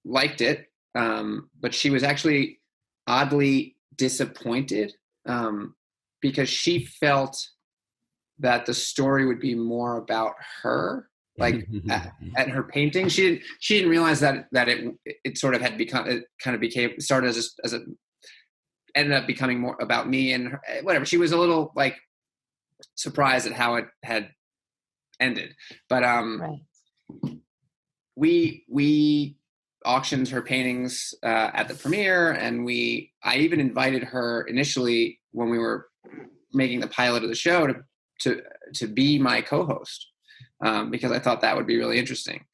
liked it, but she was actually oddly disappointed because she felt that the story would be more about her. Like at her painting, she didn't realize that it sort of had become, it kind of became, started as a ended up becoming more about me and her, whatever. She was a little like surprised at how it had ended, but we auctioned her paintings at the premiere, and I even invited her initially when we were making the pilot of the show to be my co-host. Because I thought that would be really interesting.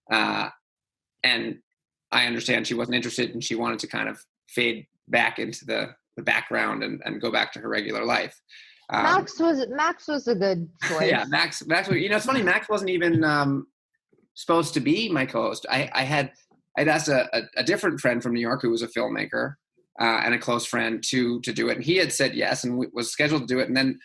And I understand she wasn't interested, and she wanted to kind of fade back into the background and go back to her regular life. Max was a good choice. Yeah, Max, you know, it's funny, Max wasn't even supposed to be my co-host. I'd asked a different friend from New York who was a filmmaker and a close friend to do it. And he had said yes and was scheduled to do it. And then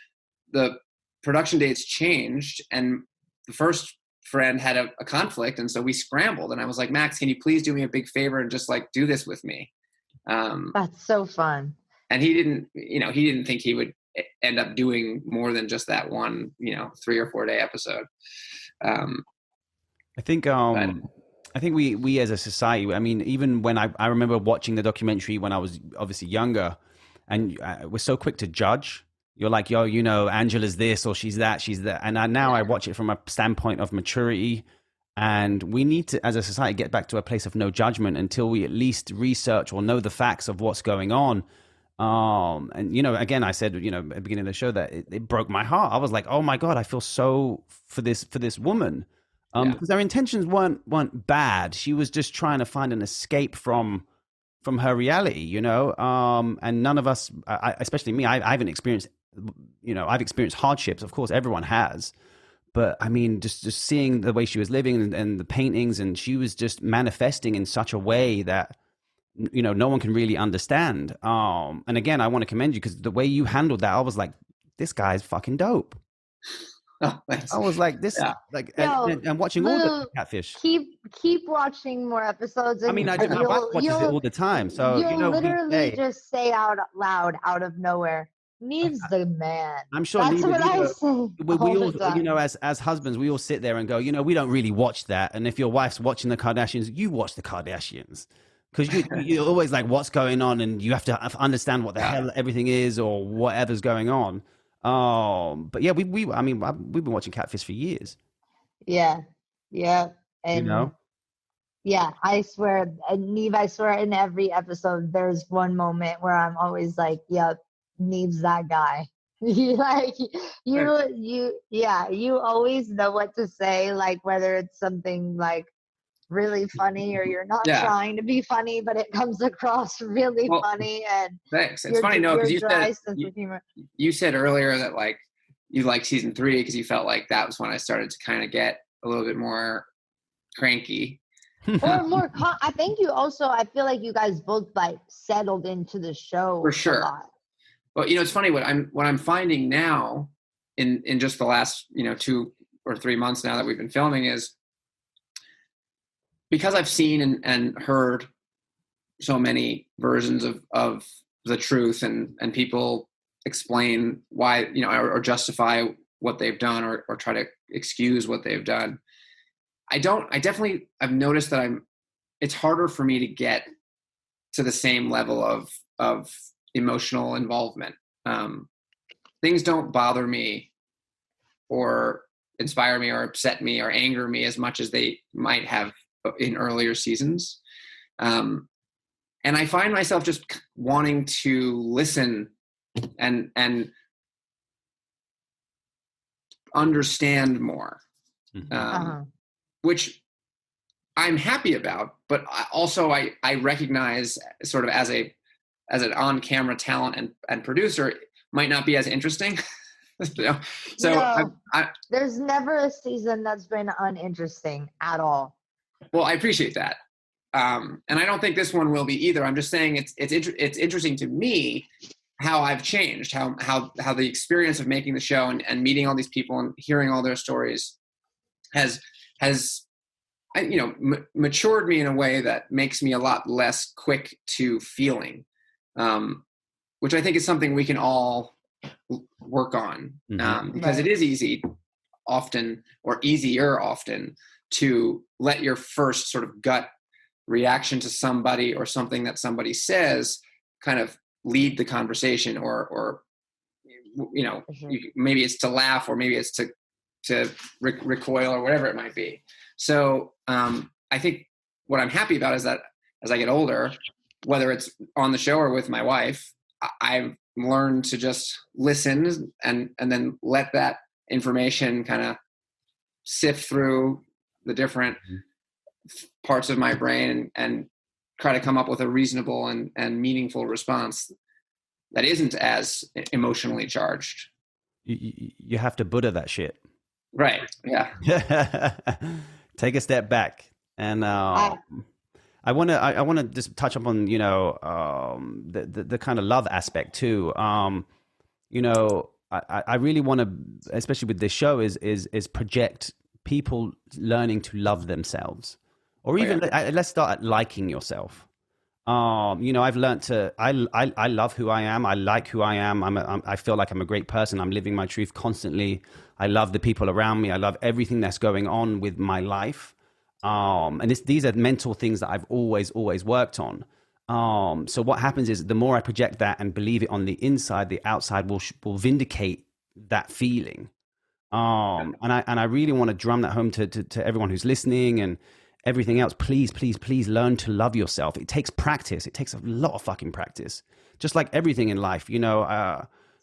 the production dates changed, and the first friend had a conflict, and so we scrambled, and I was like, Max, can you please do me a big favor and just like do this with me? That's so fun. And he didn't think he would end up doing more than just that one, 3 or 4 day episode. I think we as a society, I mean, even when I remember watching the documentary when I was obviously younger, and we're so quick to judge. You're like, yo, you know, Angela's this or she's that. And now I watch it from a standpoint of maturity. And we need to, as a society, get back to a place of no judgment until we at least research or know the facts of what's going on. And, you know, again, I said, you know, at the beginning of the show that it broke my heart. I was like, oh my God, I feel so for this woman. Because her intentions weren't bad. She was just trying to find an escape from her reality, you know. And none of us, especially me, I haven't experienced, you know, I've experienced hardships. Of course, everyone has. But I mean, just seeing the way she was living and the paintings, and she was just manifesting in such a way that, you know, no one can really understand. And again, I want to commend you because the way you handled that, I was like, this guy's fucking dope. Oh, I was like, this, and watching all the Catfish. Keep watching more episodes. And I mean, my wife watches it all the time. So you'll literally just say out loud, out of nowhere, Neve's the man. I'm sure That's Neve, what I say we all the all, you time. know, as husbands, we all sit there and go, you know, we don't really watch that. And if your wife's watching the Kardashians, you watch the Kardashians. Because you're always like, what's going on? And you have to understand what the hell everything is or whatever's going on. But yeah, I mean, we've been watching Catfish for years, Yeah, yeah, you and know? yeah, I swear, Neve, I swear, in every episode, there's one moment where I'm always like, "Yep, Neve's that guy." Like yeah, you always know what to say, like whether it's something like really funny or you're not Yeah. trying to be funny, but it comes across really Well, funny, and thanks. It's funny, no, your because dry sense of humor. you said earlier that like you liked season 3 because you felt like that was when I started to kind of get a little bit more cranky. Or more I think you also, I feel like you guys both like settled into the show For sure. a lot. But it's funny what I'm finding now in just the last 2 or 3 months now that we've been filming is because I've seen and heard so many versions of the truth and people explain why or justify what they've done or try to excuse what they've done. I've noticed that it's harder for me to get to the same level of emotional involvement. Things don't bother me or inspire me or upset me or anger me as much as they might have in earlier seasons. And I find myself just wanting to listen and understand more, which I'm happy about, but I recognize sort of as an on-camera talent and producer might not be as interesting. So no, there's never a season that's been uninteresting at all. Well, I appreciate that. And I don't think this one will be either. I'm just saying it's interesting to me how I've changed, how the experience of making the show and meeting all these people and hearing all their stories has matured me in a way that makes me a lot less quick to feeling, which I think is something we can all work on, because it is easy often, or easier often, to let your first sort of gut reaction to somebody or something that somebody says kind of lead the conversation, or maybe it's to laugh, or maybe it's to recoil, or whatever it might be. So I think what I'm happy about is that as I get older, whether it's on the show or with my wife, I've learned to just listen and then let that information kind of sift through the different parts of my brain and try to come up with a reasonable and meaningful response that isn't as emotionally charged. You have to Buddha that shit. Right. Yeah. Take a step back. And I want to just touch up on, the kind of love aspect too. I really want to, especially with this show, is project people learning to love themselves, or even let's start at liking yourself. I've learned to, I love who I am. I like who I am. I feel like I'm a great person. I'm living my truth constantly. I love the people around me. I love everything that's going on with my life. And these are mental things that I've always worked on. So what happens is the more I project that and believe it on the inside, the outside will vindicate that feeling. And I really want to drum that home to everyone who's listening and everything else. Please learn to love yourself. It takes practice. It takes a lot of fucking practice. Just like everything in life,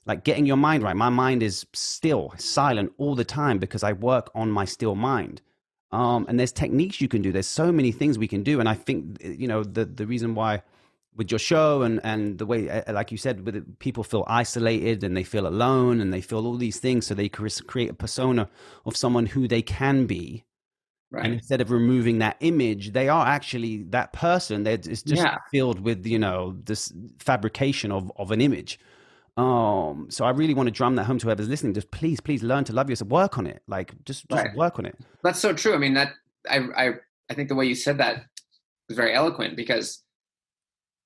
like getting your mind right. My mind is still silent all the time because I work on my still mind. And there's techniques you can do. There's so many things we can do. And I think, the reason why with your show and the way, like you said, with it, people feel isolated and they feel alone and they feel all these things. So they create a persona of someone who they can be. Right. And instead of removing that image, they are actually that person. It's just filled with, this fabrication of an image. So I really want to drum that home to whoever's listening. Just please learn to love yourself. Work on it. Like just work on it. That's so true. I mean, that I think the way you said that was very eloquent, because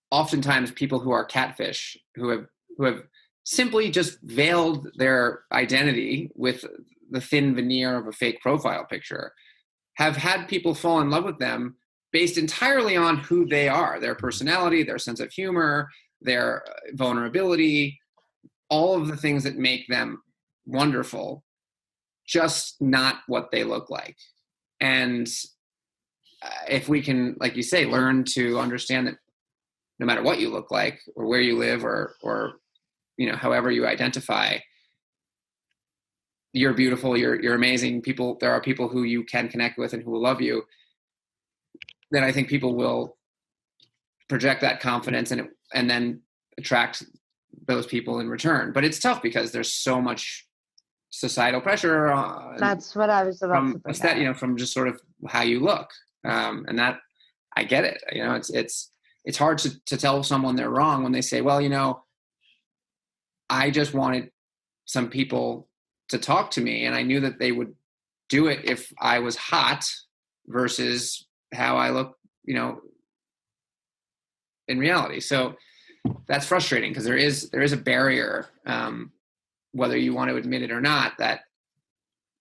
oftentimes people who are catfish, who have simply just veiled their identity with the thin veneer of a fake profile picture have had people fall in love with them based entirely on who they are, their personality, their sense of humor, their vulnerability, all of the things that make them wonderful, just not what they look like. And if we can, like you say, learn to understand that no matter what you look like or where you live or however you identify, you're beautiful, you're amazing. There are people who you can connect with and who will love you. Then I think people will project that confidence and then attract those people in return. But it's tough because there's so much societal pressure. That's what I was about to bring up. From just sort of how you look, and that I get it. It's hard to tell someone they're wrong when they say, well, I just wanted some people to talk to me, and I knew that they would do it if I was hot versus how I look, in reality. So that's frustrating because there is a barrier, whether you want to admit it or not, that,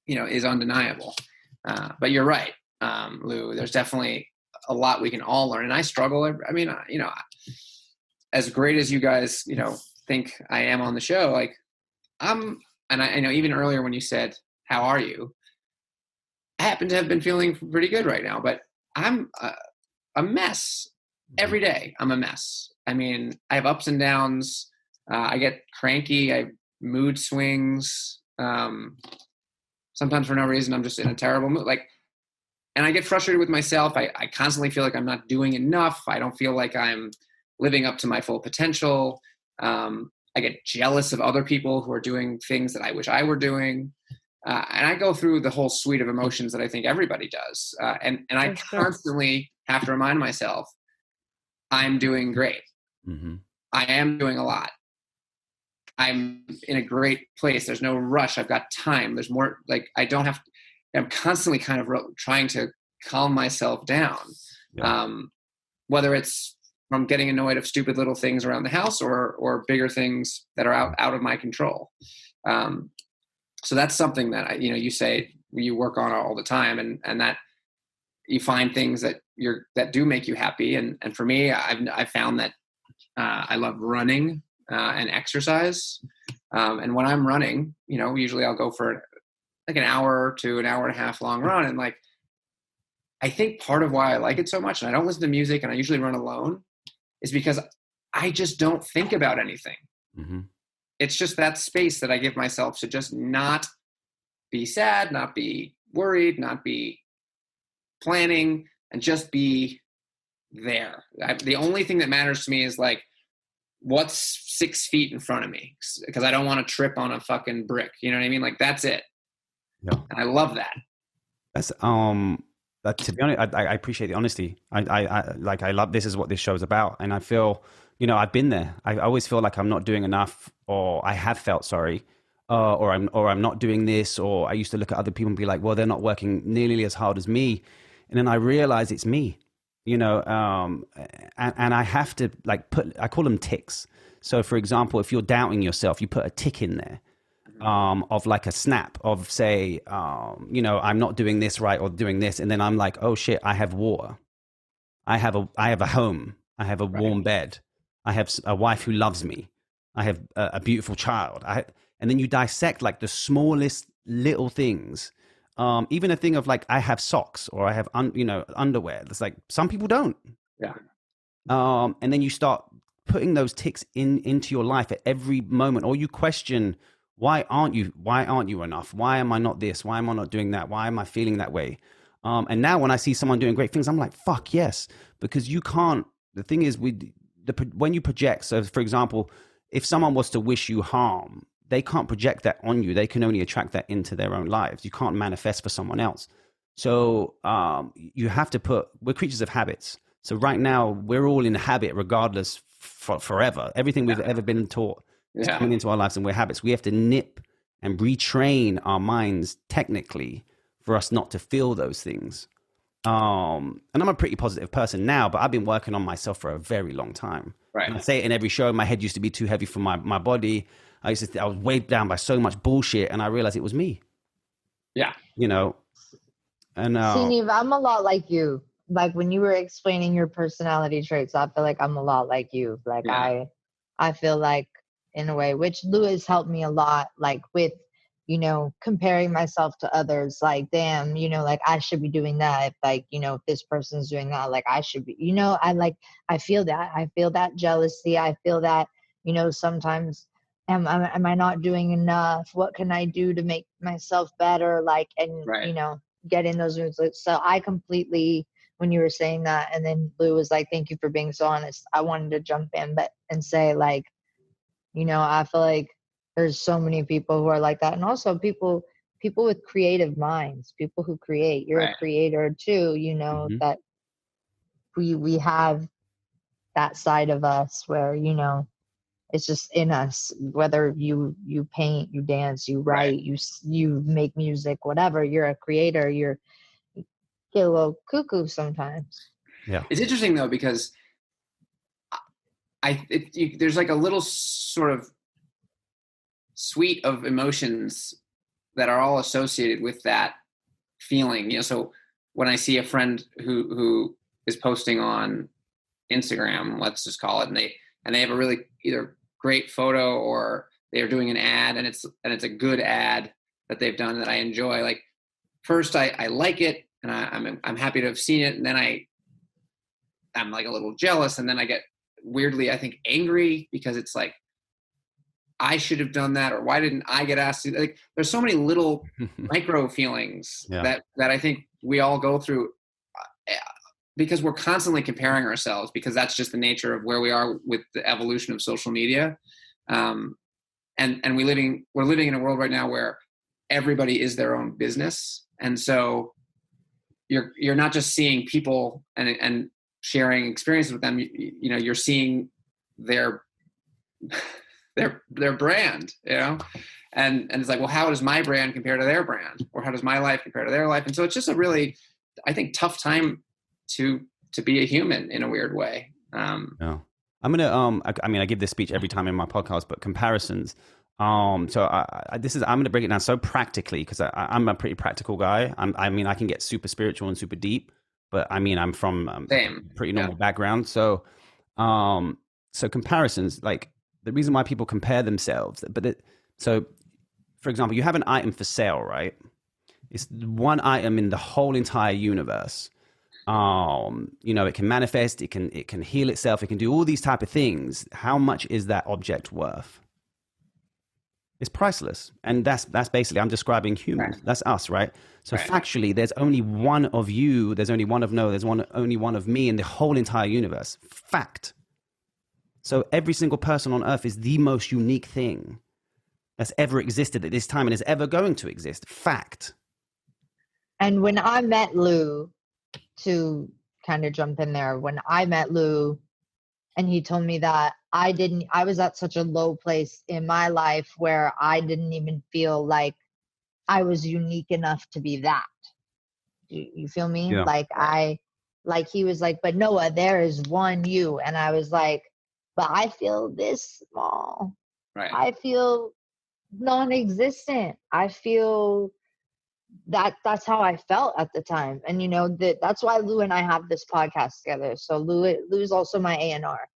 is undeniable. But you're right, Lou, there's definitely a lot we can all learn. And I struggle. As great as you guys, think I am on the show, like and I know even earlier when you said, how are you? I happen to have been feeling pretty good right now, but I'm a mess every day. I'm a mess. I mean, I have ups and downs. I get cranky. I have mood swings. Sometimes for no reason, I'm just in a terrible mood. And I get frustrated with myself. I constantly feel like I'm not doing enough. I don't feel like I'm living up to my full potential. I get jealous of other people who are doing things that I wish I were doing. And I go through the whole suite of emotions that I think everybody does. And I constantly have to remind myself, I'm doing great. Mm-hmm. I am doing a lot. I'm in a great place. There's no rush. I've got time. There's more, I don't have, I'm constantly kind of trying to calm myself down. Yeah. Whether it's from getting annoyed of stupid little things around the house or bigger things that are out of my control. So that's something that you say you work on all the time, and that you find things that do make you happy. And for me, I've found that I love running and exercise. And when I'm running, usually I'll go for an hour to an hour and a half long run. And I think part of why I like it so much, and I don't listen to music and I usually run alone, is because I just don't think about anything. Mm-hmm. It's just that space that I give myself to just not be sad, not be worried, not be planning, and just be there. The only thing that matters to me is what's 6 feet in front of me, because I don't want to trip on a fucking brick. You know what I mean? That's it. Yeah. And I love that. That's to be honest, I appreciate the honesty. I love, this is what this show's about. And I feel, I've been there. I always feel like I'm not doing enough, or I have felt sorry, or I'm not doing this, or I used to look at other people and be like, well, they're not working nearly as hard as me. And then I realize it's me, and I have to I call them ticks. So for example, if you're doubting yourself, you put a tick in there. Of a snap of say, I'm not doing this right or doing this. And then I'm like, oh shit, I have water. I have a home. I have a warm bed. I have a wife who loves me. I have a beautiful child. And then you dissect the smallest little things. Even a thing of I have socks, or I have, underwear. It's some people don't. Yeah. And then you start putting those ticks into your life at every moment, or you question, why aren't you enough? Why am I not this? Why am I not doing that? Why am I feeling that way? And now when I see someone doing great things, I'm like, fuck yes, because you can't. The thing is, when you project, so for example, if someone was to wish you harm, they can't project that on you. They can only attract that into their own lives. You can't manifest for someone else. So you have to we're creatures of habits. So right now we're all in habit regardless forever. Everything we've ever been taught is coming into our lives, and we're habits. We have to nip and retrain our minds technically for us not to feel those things. And I'm a pretty positive person now, but I've been working on myself for a very long time. Right. And I say it in every show. My head used to be too heavy for my body. I was weighed down by so much bullshit, and I realized it was me. Yeah. You know, and See, Nev, I'm a lot like you. Like when you were explaining your personality traits, I feel like I'm a lot like you. Like Yeah. I feel like in a way, which Lewis helped me a lot, like with, you know, comparing myself to others. Like, damn, you know, like I should be doing that. If like, you know, if this person's doing that, like I should be, you know, I feel that. I feel that jealousy. I feel that, you know, sometimes am I not doing enough? What can I do to make myself better? Like, and, Right. you know, get in those moods. So I completely, when you were saying that, and then Lou was like, thank you for being so honest. I wanted to jump in and say like, you know, I feel like there's so many people who are like that. And also people with creative minds, people who create. You're Right. a creator too, you know, Mhm. that we have that side of us where, you know, it's just in us, whether you paint, you dance, you write, you make music, whatever. You're a creator. You get a little cuckoo sometimes. Yeah. It's interesting though, because there's like a little sort of suite of emotions that are all associated with that feeling. You know, so when I see a friend who is posting on Instagram, let's just call it, and they have a really either great photo or they're doing an ad, and it's a good ad that they've done that I enjoy. Like first I like it, and I'm happy to have seen it, and then I'm like a little jealous, and then I get weirdly, I think, angry because it's like I should have done that, or why didn't I get asked to? Like there's so many little micro feelings Yeah. that I think we all go through because we're constantly comparing ourselves, because that's just the nature of where we are with the evolution of social media. And we're living in a world right now where everybody is their own business. And so you're not just seeing people and sharing experiences with them. You know, you're seeing their brand, you know, and it's like, well, how does my brand compare to their brand, or how does my life compare to their life? And so it's just a really, I think, tough time to be a human in a weird way. Yeah. I'm gonna I mean I give this speech every time in my podcast, but comparisons. So I'm gonna break it down so practically, because I'm a pretty practical guy. I mean I can get super spiritual and super deep, but I mean I'm from Same. pretty normal background. So so comparisons, like the reason why people compare themselves, so for example, you have an item for sale, right? It's one item in the whole entire universe. You know, it can manifest, it can heal itself, it can do all these type of things. How much is that object worth? It's priceless. And that's basically, I'm describing humans. Right. That's us, right? So Right. factually, there's only one of you, there's only one of Noah, only one of me in the whole entire universe. Fact. So every single person on earth is the most unique thing that's ever existed at this time and is ever going to exist. Fact. And when I met Lou, to kind of jump in there, when I met Lou and he told me that I was at such a low place in my life where I didn't even feel like I was unique enough to be that. You feel me? Yeah. Like he was like, but Noah, there is one you. And I was like, but I feel this small. Right. I feel non-existent. I feel that's how I felt at the time. And you know, that's why Lou and I have this podcast together. So Lou's also my A&R.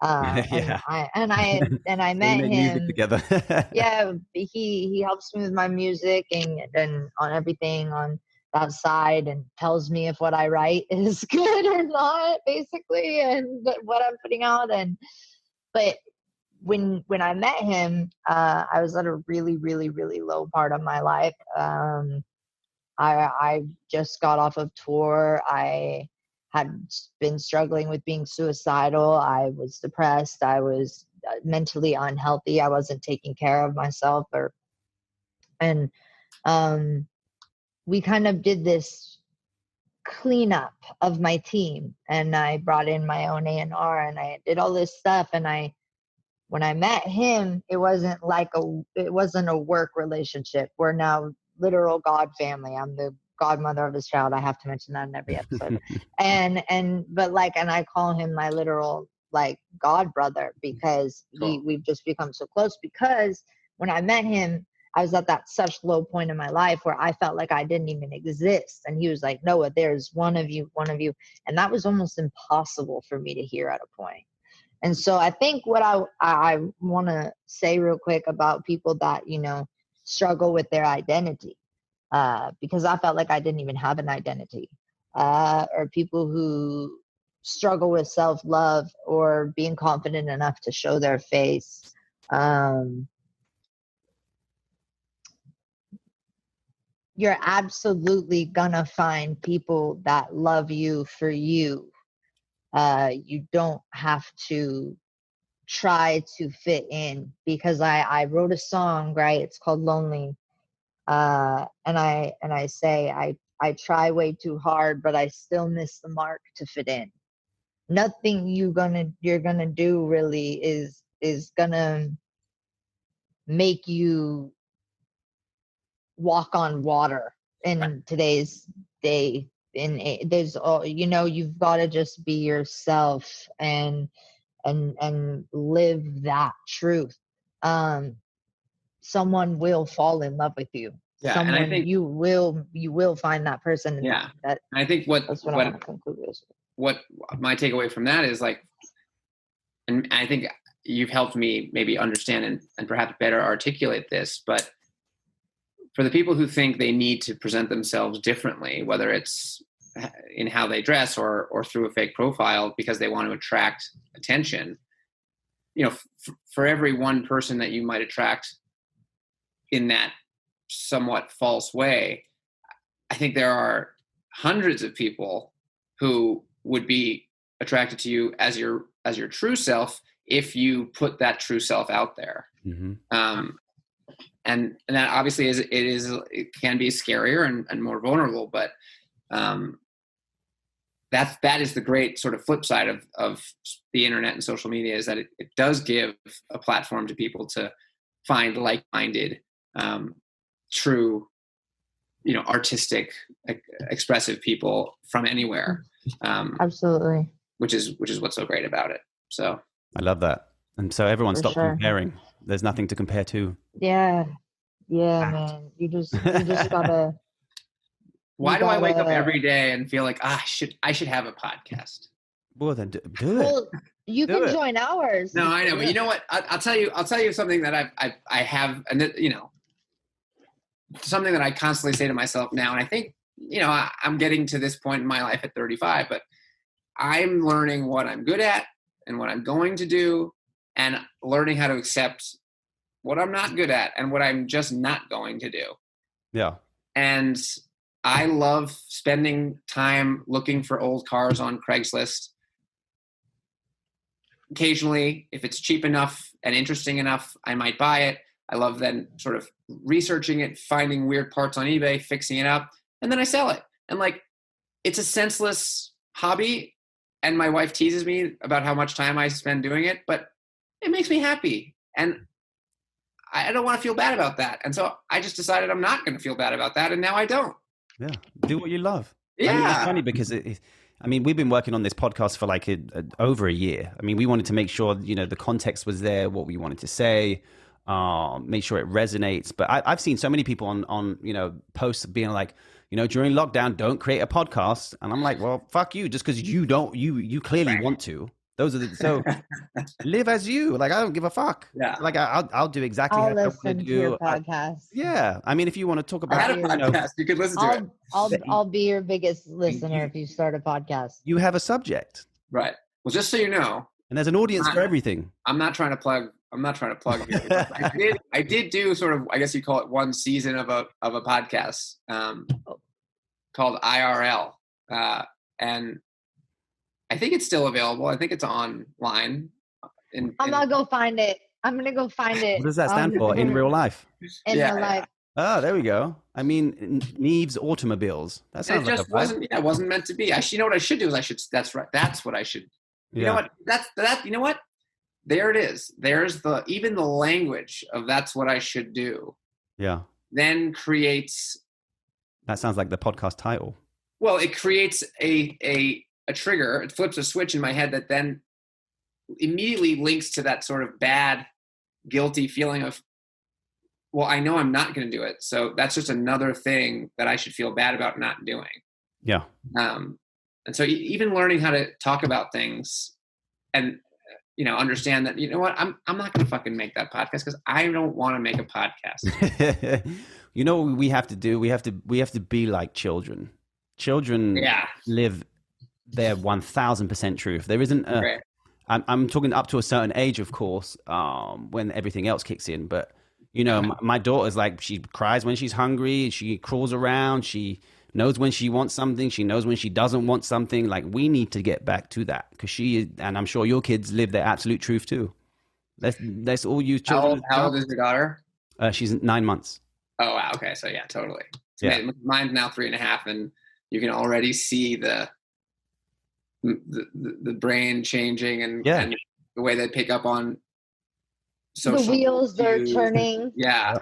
Yeah. And I So we met make music him. together. Yeah, he helps me with my music and on everything on that side, and tells me if what I write is good or not, basically, and what I'm putting out. But when I met him, I was at a really, really, really low part of my life. I just got off of tour. I had been struggling with being suicidal. I was depressed. I was mentally unhealthy. I wasn't taking care of myself, and we kind of did this cleanup of my team, and I brought in my own A&R, and I did all this stuff. And when I met him, it wasn't a work relationship. We're now literal God family. I'm the godmother of his child. I have to mention that in every episode. But I call him my literal like god brother, because we've just become so close. Because when I met him, I was at that such low point in my life where I felt like I didn't even exist. And he was like, Noah, there's one of you. And that was almost impossible for me to hear at a point. And so I think what I want to say real quick about people that, struggle with their identity, because I felt like I didn't even have an identity, or people who struggle with self-love or being confident enough to show their face. You're absolutely gonna find people that love you for you. You don't have to try to fit in, because I wrote a song, right? It's called Lonely. And I say, I try way too hard, but I still miss the mark to fit in. Nothing you're gonna do really is gonna make you walk on water in today's day. There's you've got to just be yourself and live that truth. Someone will fall in love with you. Yeah, Someone, and I think you will find that person. Yeah, that I think that's what I want to conclude with. What my takeaway from that is, like, and I think you've helped me maybe understand and perhaps better articulate this, but for the people who think they need to present themselves differently, whether it's in how they dress or through a fake profile because they want to attract attention, for every one person that you might attract in that somewhat false way, I think there are hundreds of people who would be attracted to you as your true self if you put that true self out there. Mm-hmm. And that obviously it can be scarier and more vulnerable, but that is the great sort of flip side of the internet and social media, is that it does give a platform to people to find like-minded, true, artistic, expressive people from anywhere. Absolutely. Which is what's so great about it. So I love that. And so everyone stop comparing. There's nothing to compare to. Yeah, man. You just gotta. Why do I wake up every day and feel like I should have a podcast? Well, then do it. Well, you can join ours. No, I know, but you know what? I'll tell you something that I have, and something that I constantly say to myself now, and I think I'm getting to this point in my life at 35, but I'm learning what I'm good at and what I'm going to do, and learning how to accept what I'm not good at and what I'm just not going to do. Yeah. And I love spending time looking for old cars on Craigslist. Occasionally, if it's cheap enough and interesting enough, I might buy it. I love then sort of researching it, finding weird parts on eBay, fixing it up, and then I sell it. And it's a senseless hobby. And my wife teases me about how much time I spend doing it, but it makes me happy. And I don't want to feel bad about that. And so I just decided I'm not going to feel bad about that. And now I don't. Yeah. Do what you love. Yeah. I mean, it's funny because we've been working on this podcast for over a year. I mean, we wanted to make sure, the context was there, what we wanted to say, make sure it resonates. But I've seen so many people on posts being like, during lockdown, don't create a podcast. And I'm like, well, fuck you. Just because you don't, you clearly want to. Those are so live as you. I don't give a fuck. Yeah. I'll do exactly I'll how I want listen to to do. your podcast. Yeah. I mean, if you want to talk about, I had a podcast, you could listen to it. I'll be your biggest listener if you start a podcast. You have a subject. Right. Well, just so you know. And there's an audience for everything. I'm not trying to plug you. I did do sort of, I guess you call it, one season of a podcast called IRL. And I think it's still available. I think it's online. I'm gonna go find it. What does that stand for? In real life? In real life. Oh, there we go. I mean, Neve's Automobiles. That sounds like a vibe. It wasn't meant to be. You know what I should do is that's right. That's what I should. You know what? You know what? There it is. There's even the language of that's what I should do. Yeah. Then creates That sounds like the podcast title. Well, it creates a trigger. It flips a switch in my head that then immediately links to that sort of bad, guilty feeling of, well, I know I'm not going to do it. So that's just another thing that I should feel bad about not doing. Yeah. And so even learning how to talk about things and, understand that, you know what, I'm not going to fucking make that podcast because I don't want to make a podcast. You know what we have to do? We have to be like children. Children live their 1000% truth. There isn't a, I'm talking up to a certain age, of course, when everything else kicks in. But, my daughter's like, she cries when she's hungry. She crawls around. She knows when she wants something. She knows when she doesn't want something. Like, we need to get back to that because and I'm sure your kids live their absolute truth too. Let's all use children. How old is your daughter? She's 9 months. Oh, wow. Okay. So yeah, totally. So Yeah. Mine's now 3.5, and you can already see the brain changing and the way they pick up on social the wheels are cues. turning. Yeah.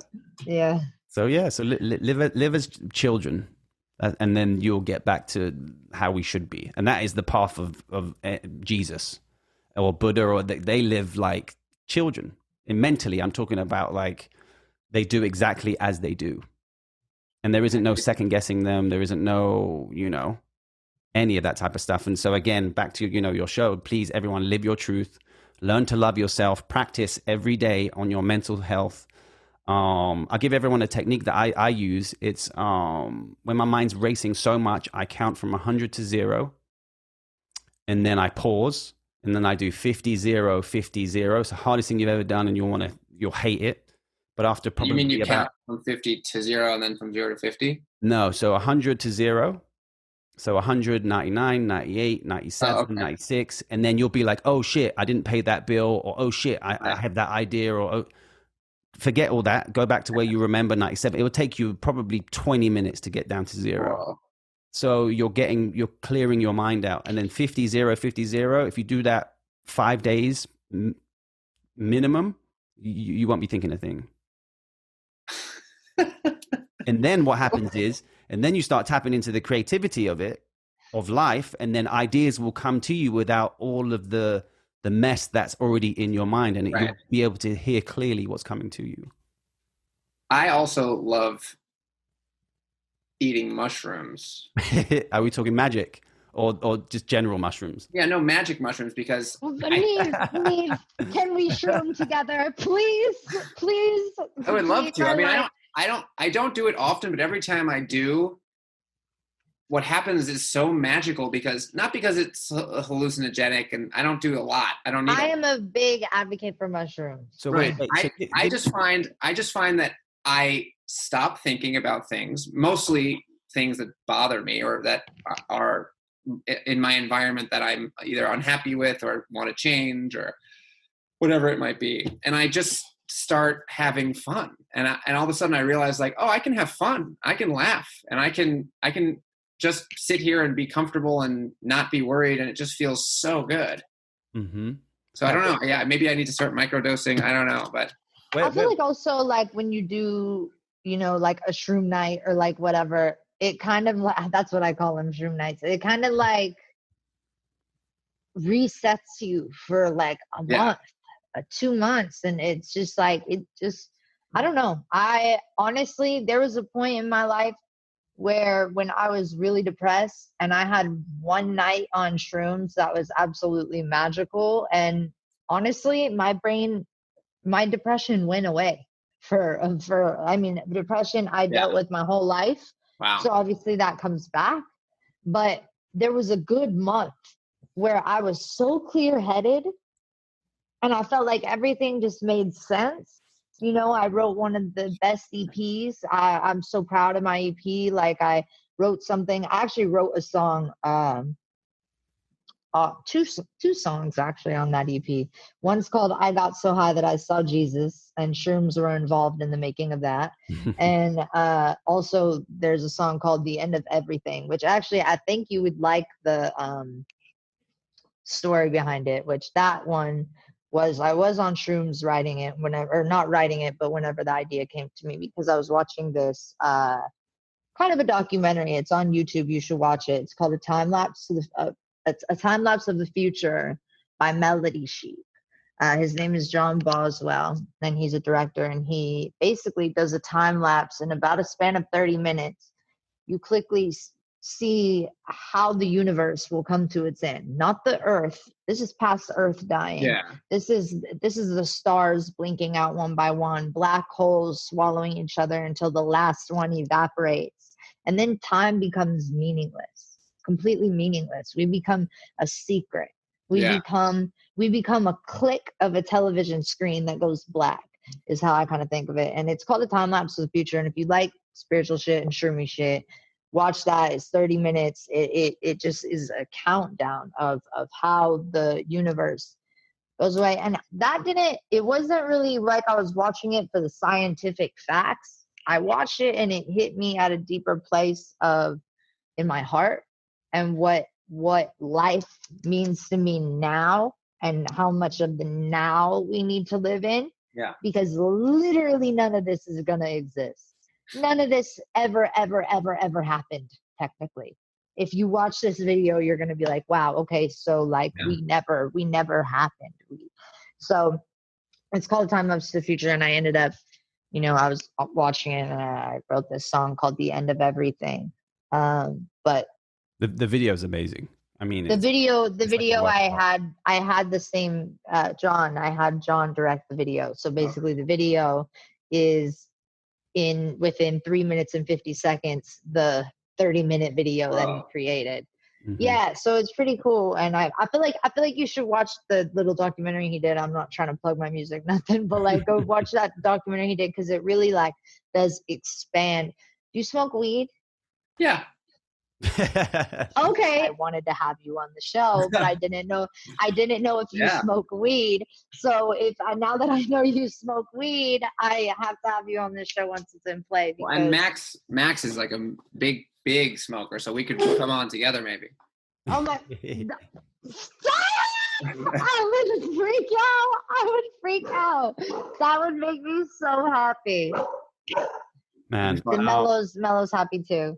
So live as children, and then you'll get back to how we should be, and that is the path of Jesus or Buddha, or they live like children. And mentally, I'm talking about like they do exactly as they do, and there isn't no second guessing them. There isn't no any of that type of stuff. And so again, back to your show. Please, everyone, live your truth. Learn to love yourself. Practice every day on your mental health. I'll give everyone a technique that I use. It's when my mind's racing so much, I count from 100 to 0, and then I pause, and then I do 50, 0, 50, 0. It's the hardest thing you've ever done, and you'll hate it. But after probably you mean you count from 50 to 0 and then from 0 to 50? No, so 100 to 0. So 100, 99, 98, 97, 96. And then you'll be like, oh shit, I didn't pay that bill, or oh shit, I had that idea, or forget all that. Go back to where you remember 97. It will take you probably 20 minutes to get down to 0. Whoa. So you're clearing your mind out. And then 50, 0, 50, 0. If you do that 5 days minimum, you won't be thinking a thing. And then what happens is, and then you start tapping into the creativity of life, and then ideas will come to you without all of the mess that's already in your mind, and you'll be able to hear clearly what's coming to you. I also love eating mushrooms. Are we talking magic or just general mushrooms? Yeah, no, magic mushrooms, because Can we shroom together, please? I would love to. I mean, I don't do it often, but every time I do, what happens is so magical, not because it's hallucinogenic, and I don't do a lot. I don't need I am a big advocate for mushrooms. So right. wait, I just find that I stop thinking about things, mostly things that bother me or that are in my environment that I'm either unhappy with or want to change or whatever it might be. And I just start having fun. And all of a sudden I realize, like, oh, I can have fun. I can laugh, and I can just sit here and be comfortable and not be worried. And it just feels so good. Mm-hmm. So I don't know. Yeah, maybe I need to start microdosing. I don't know, but I feel like also, like, when you do, like a shroom night or like whatever, it kind of, that's what I call them, shroom nights. It kind of like resets you for like a month, 2 months. And it's just like, I don't know. I honestly, there was a point in my life where when I was really depressed and I had one night on shrooms that was absolutely magical. And honestly, my depression went away depression I dealt with my whole life. wow. So obviously that comes back, but there was a good month where I was so clear-headed and I felt like everything just made sense. I wrote one of the best EPs. I'm so proud of my EP. Like, I wrote something. I actually wrote a song, two songs actually on that EP. One's called I Got So High That I Saw Jesus, and shrooms were involved in the making of that. And also there's a song called The End of Everything, which actually I think you would like the story behind it, which that one was, I was on shrooms writing it whenever, or not writing it, but whenever the idea came to me, because I was watching this kind of a documentary. It's on YouTube. You should watch it. It's called A Time Lapse it's A Time Lapse of the Future by Melody Sheep. His name is John Boswell, and he's a director, and he basically does a time lapse in about a span of 30 minutes. You quickly see how the universe will come to its end, not the Earth. This is past Earth dying. Yeah. This is the stars blinking out one by one, black holes swallowing each other until the last one evaporates. And then time becomes meaningless, completely meaningless. We become a secret. We become a click of a television screen that goes black, is how I kind of think of it. And it's called A Time Lapse of the Future. And if you like spiritual shit and shroomy shit, watch that. It's 30 minutes. It just is a countdown of how the universe goes away. And it wasn't really like I was watching it for the scientific facts. I watched it and it hit me at a deeper place in my heart, and what life means to me now, and how much of the now we need to live in. Yeah. Because literally none of this is going to exist. None of this ever happened, technically. If you watch this video, you're going to be like, wow, okay, so like we never happened. So it's called Time Lapse to the Future. And I ended up, I was watching it and I wrote this song called The End of Everything. But the video is amazing. I mean, the video like I had the same I had John direct the video. So basically the video is within 3 minutes and 50 seconds, the 30-minute video that he created. Mm-hmm. Yeah, so it's pretty cool. And I feel like you should watch the little documentary he did. I'm not trying to plug my music, nothing, but like go watch that documentary he did, because it really like does expand. Do you smoke weed? Yeah. Okay. I wanted to have you on the show, but I didn't know if you smoke weed. So now that I know you smoke weed, I have to have you on the show once it's in play. Well, and Max is like a big smoker, so we could come on together maybe. Oh my! I would freak out. That would make me so happy. Man, and Mello's happy too.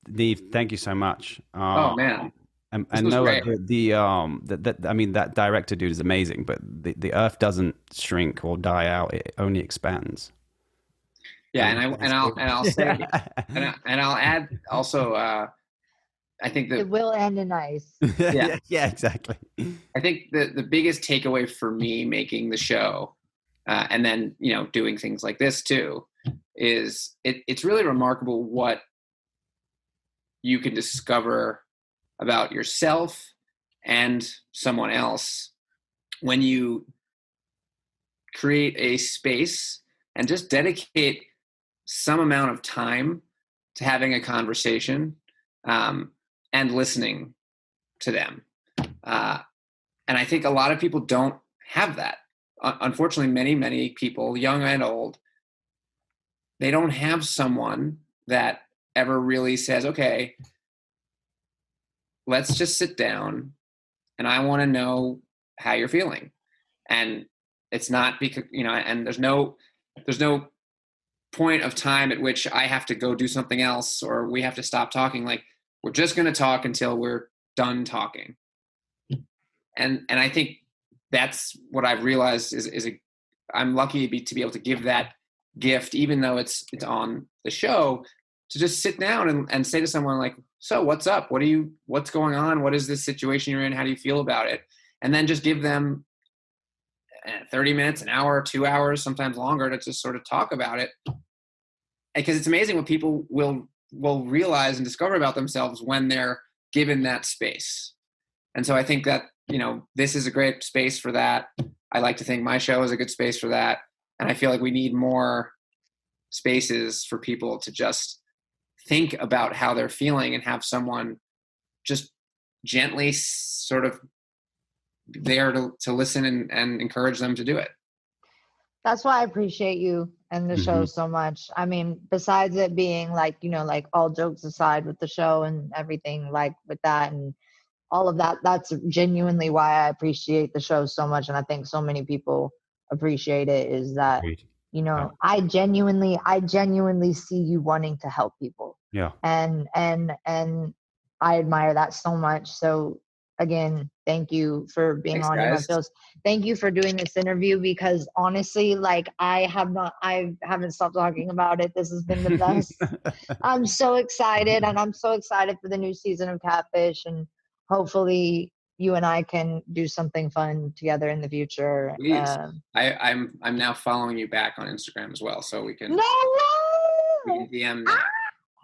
Nev, thank you so much. Oh man, I know that director dude is amazing, but the Earth doesn't shrink or die out; it only expands. Yeah, I'll say, and I'll add also. I think that it will end in ice. Yeah, exactly. I think the biggest takeaway for me making the show, and then doing things like this too, is it's really remarkable what you can discover about yourself and someone else when you create a space and just dedicate some amount of time to having a conversation and listening to them. And I think a lot of people don't have that. Unfortunately, many people, young and old, they don't have someone that ever really says, okay, let's just sit down and I want to know how you're feeling. And it's not because, and there's no point of time at which I have to go do something else or we have to stop talking. Like, we're just going to talk until we're done talking. And I think that's what I've realized I'm lucky to be able to give that gift, even though it's on the show, to just sit down and say to someone like, so what's up? What's going on? What is this situation you're in? How do you feel about it? And then just give them 30 minutes, an hour, 2 hours, sometimes longer, to just sort of talk about it. Because it's amazing what people will realize and discover about themselves when they're given that space. And so I think that, this is a great space for that. I like to think my show is a good space for that. And I feel like we need more spaces for people to just think about how they're feeling and have someone just gently sort of there to listen and encourage them to do it. That's why I appreciate you and the show so much. I mean, besides it being like, like all jokes aside with the show and everything, like with that and all of that, that's genuinely why I appreciate the show so much. And I think so many people appreciate it, is that, I genuinely see you wanting to help people. Yeah. And I admire that so much. So again, thank you for being Thanks, on In My guys. Feels. Thank you for doing this interview, because honestly, like I haven't stopped talking about it. This has been the best. I'm so excited, and I'm so excited for the new season of Catfish, and hopefully you and I can do something fun together in the future. Please. I'm now following you back on Instagram as well, so we can No DM now.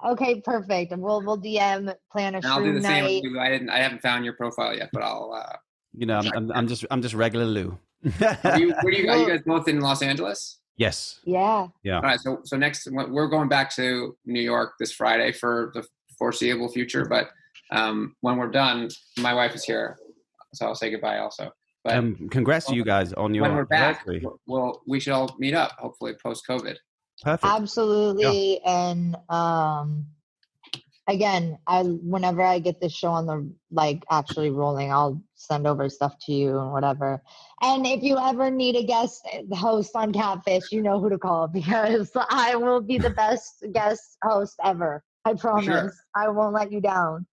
Okay, perfect. And we'll DM, plan a And I'll do shroom the same with night. you. I haven't found your profile yet, but I'll You know, I'm just regular Lou. are you guys both in Los Angeles? Yes. Yeah. Yeah. All right, so next we're going back to New York this Friday for the foreseeable future, but when we're done, my wife is here, so I'll say goodbye also. But congrats to you guys on your when we're back, anniversary. we should all meet up, hopefully post-COVID. Perfect. Absolutely. Yeah. And again, whenever I get this show on the actually rolling, I'll send over stuff to you and whatever. And if you ever need a guest host on Catfish, you know who to call, because I will be the best guest host ever. I promise. Sure. I won't let you down.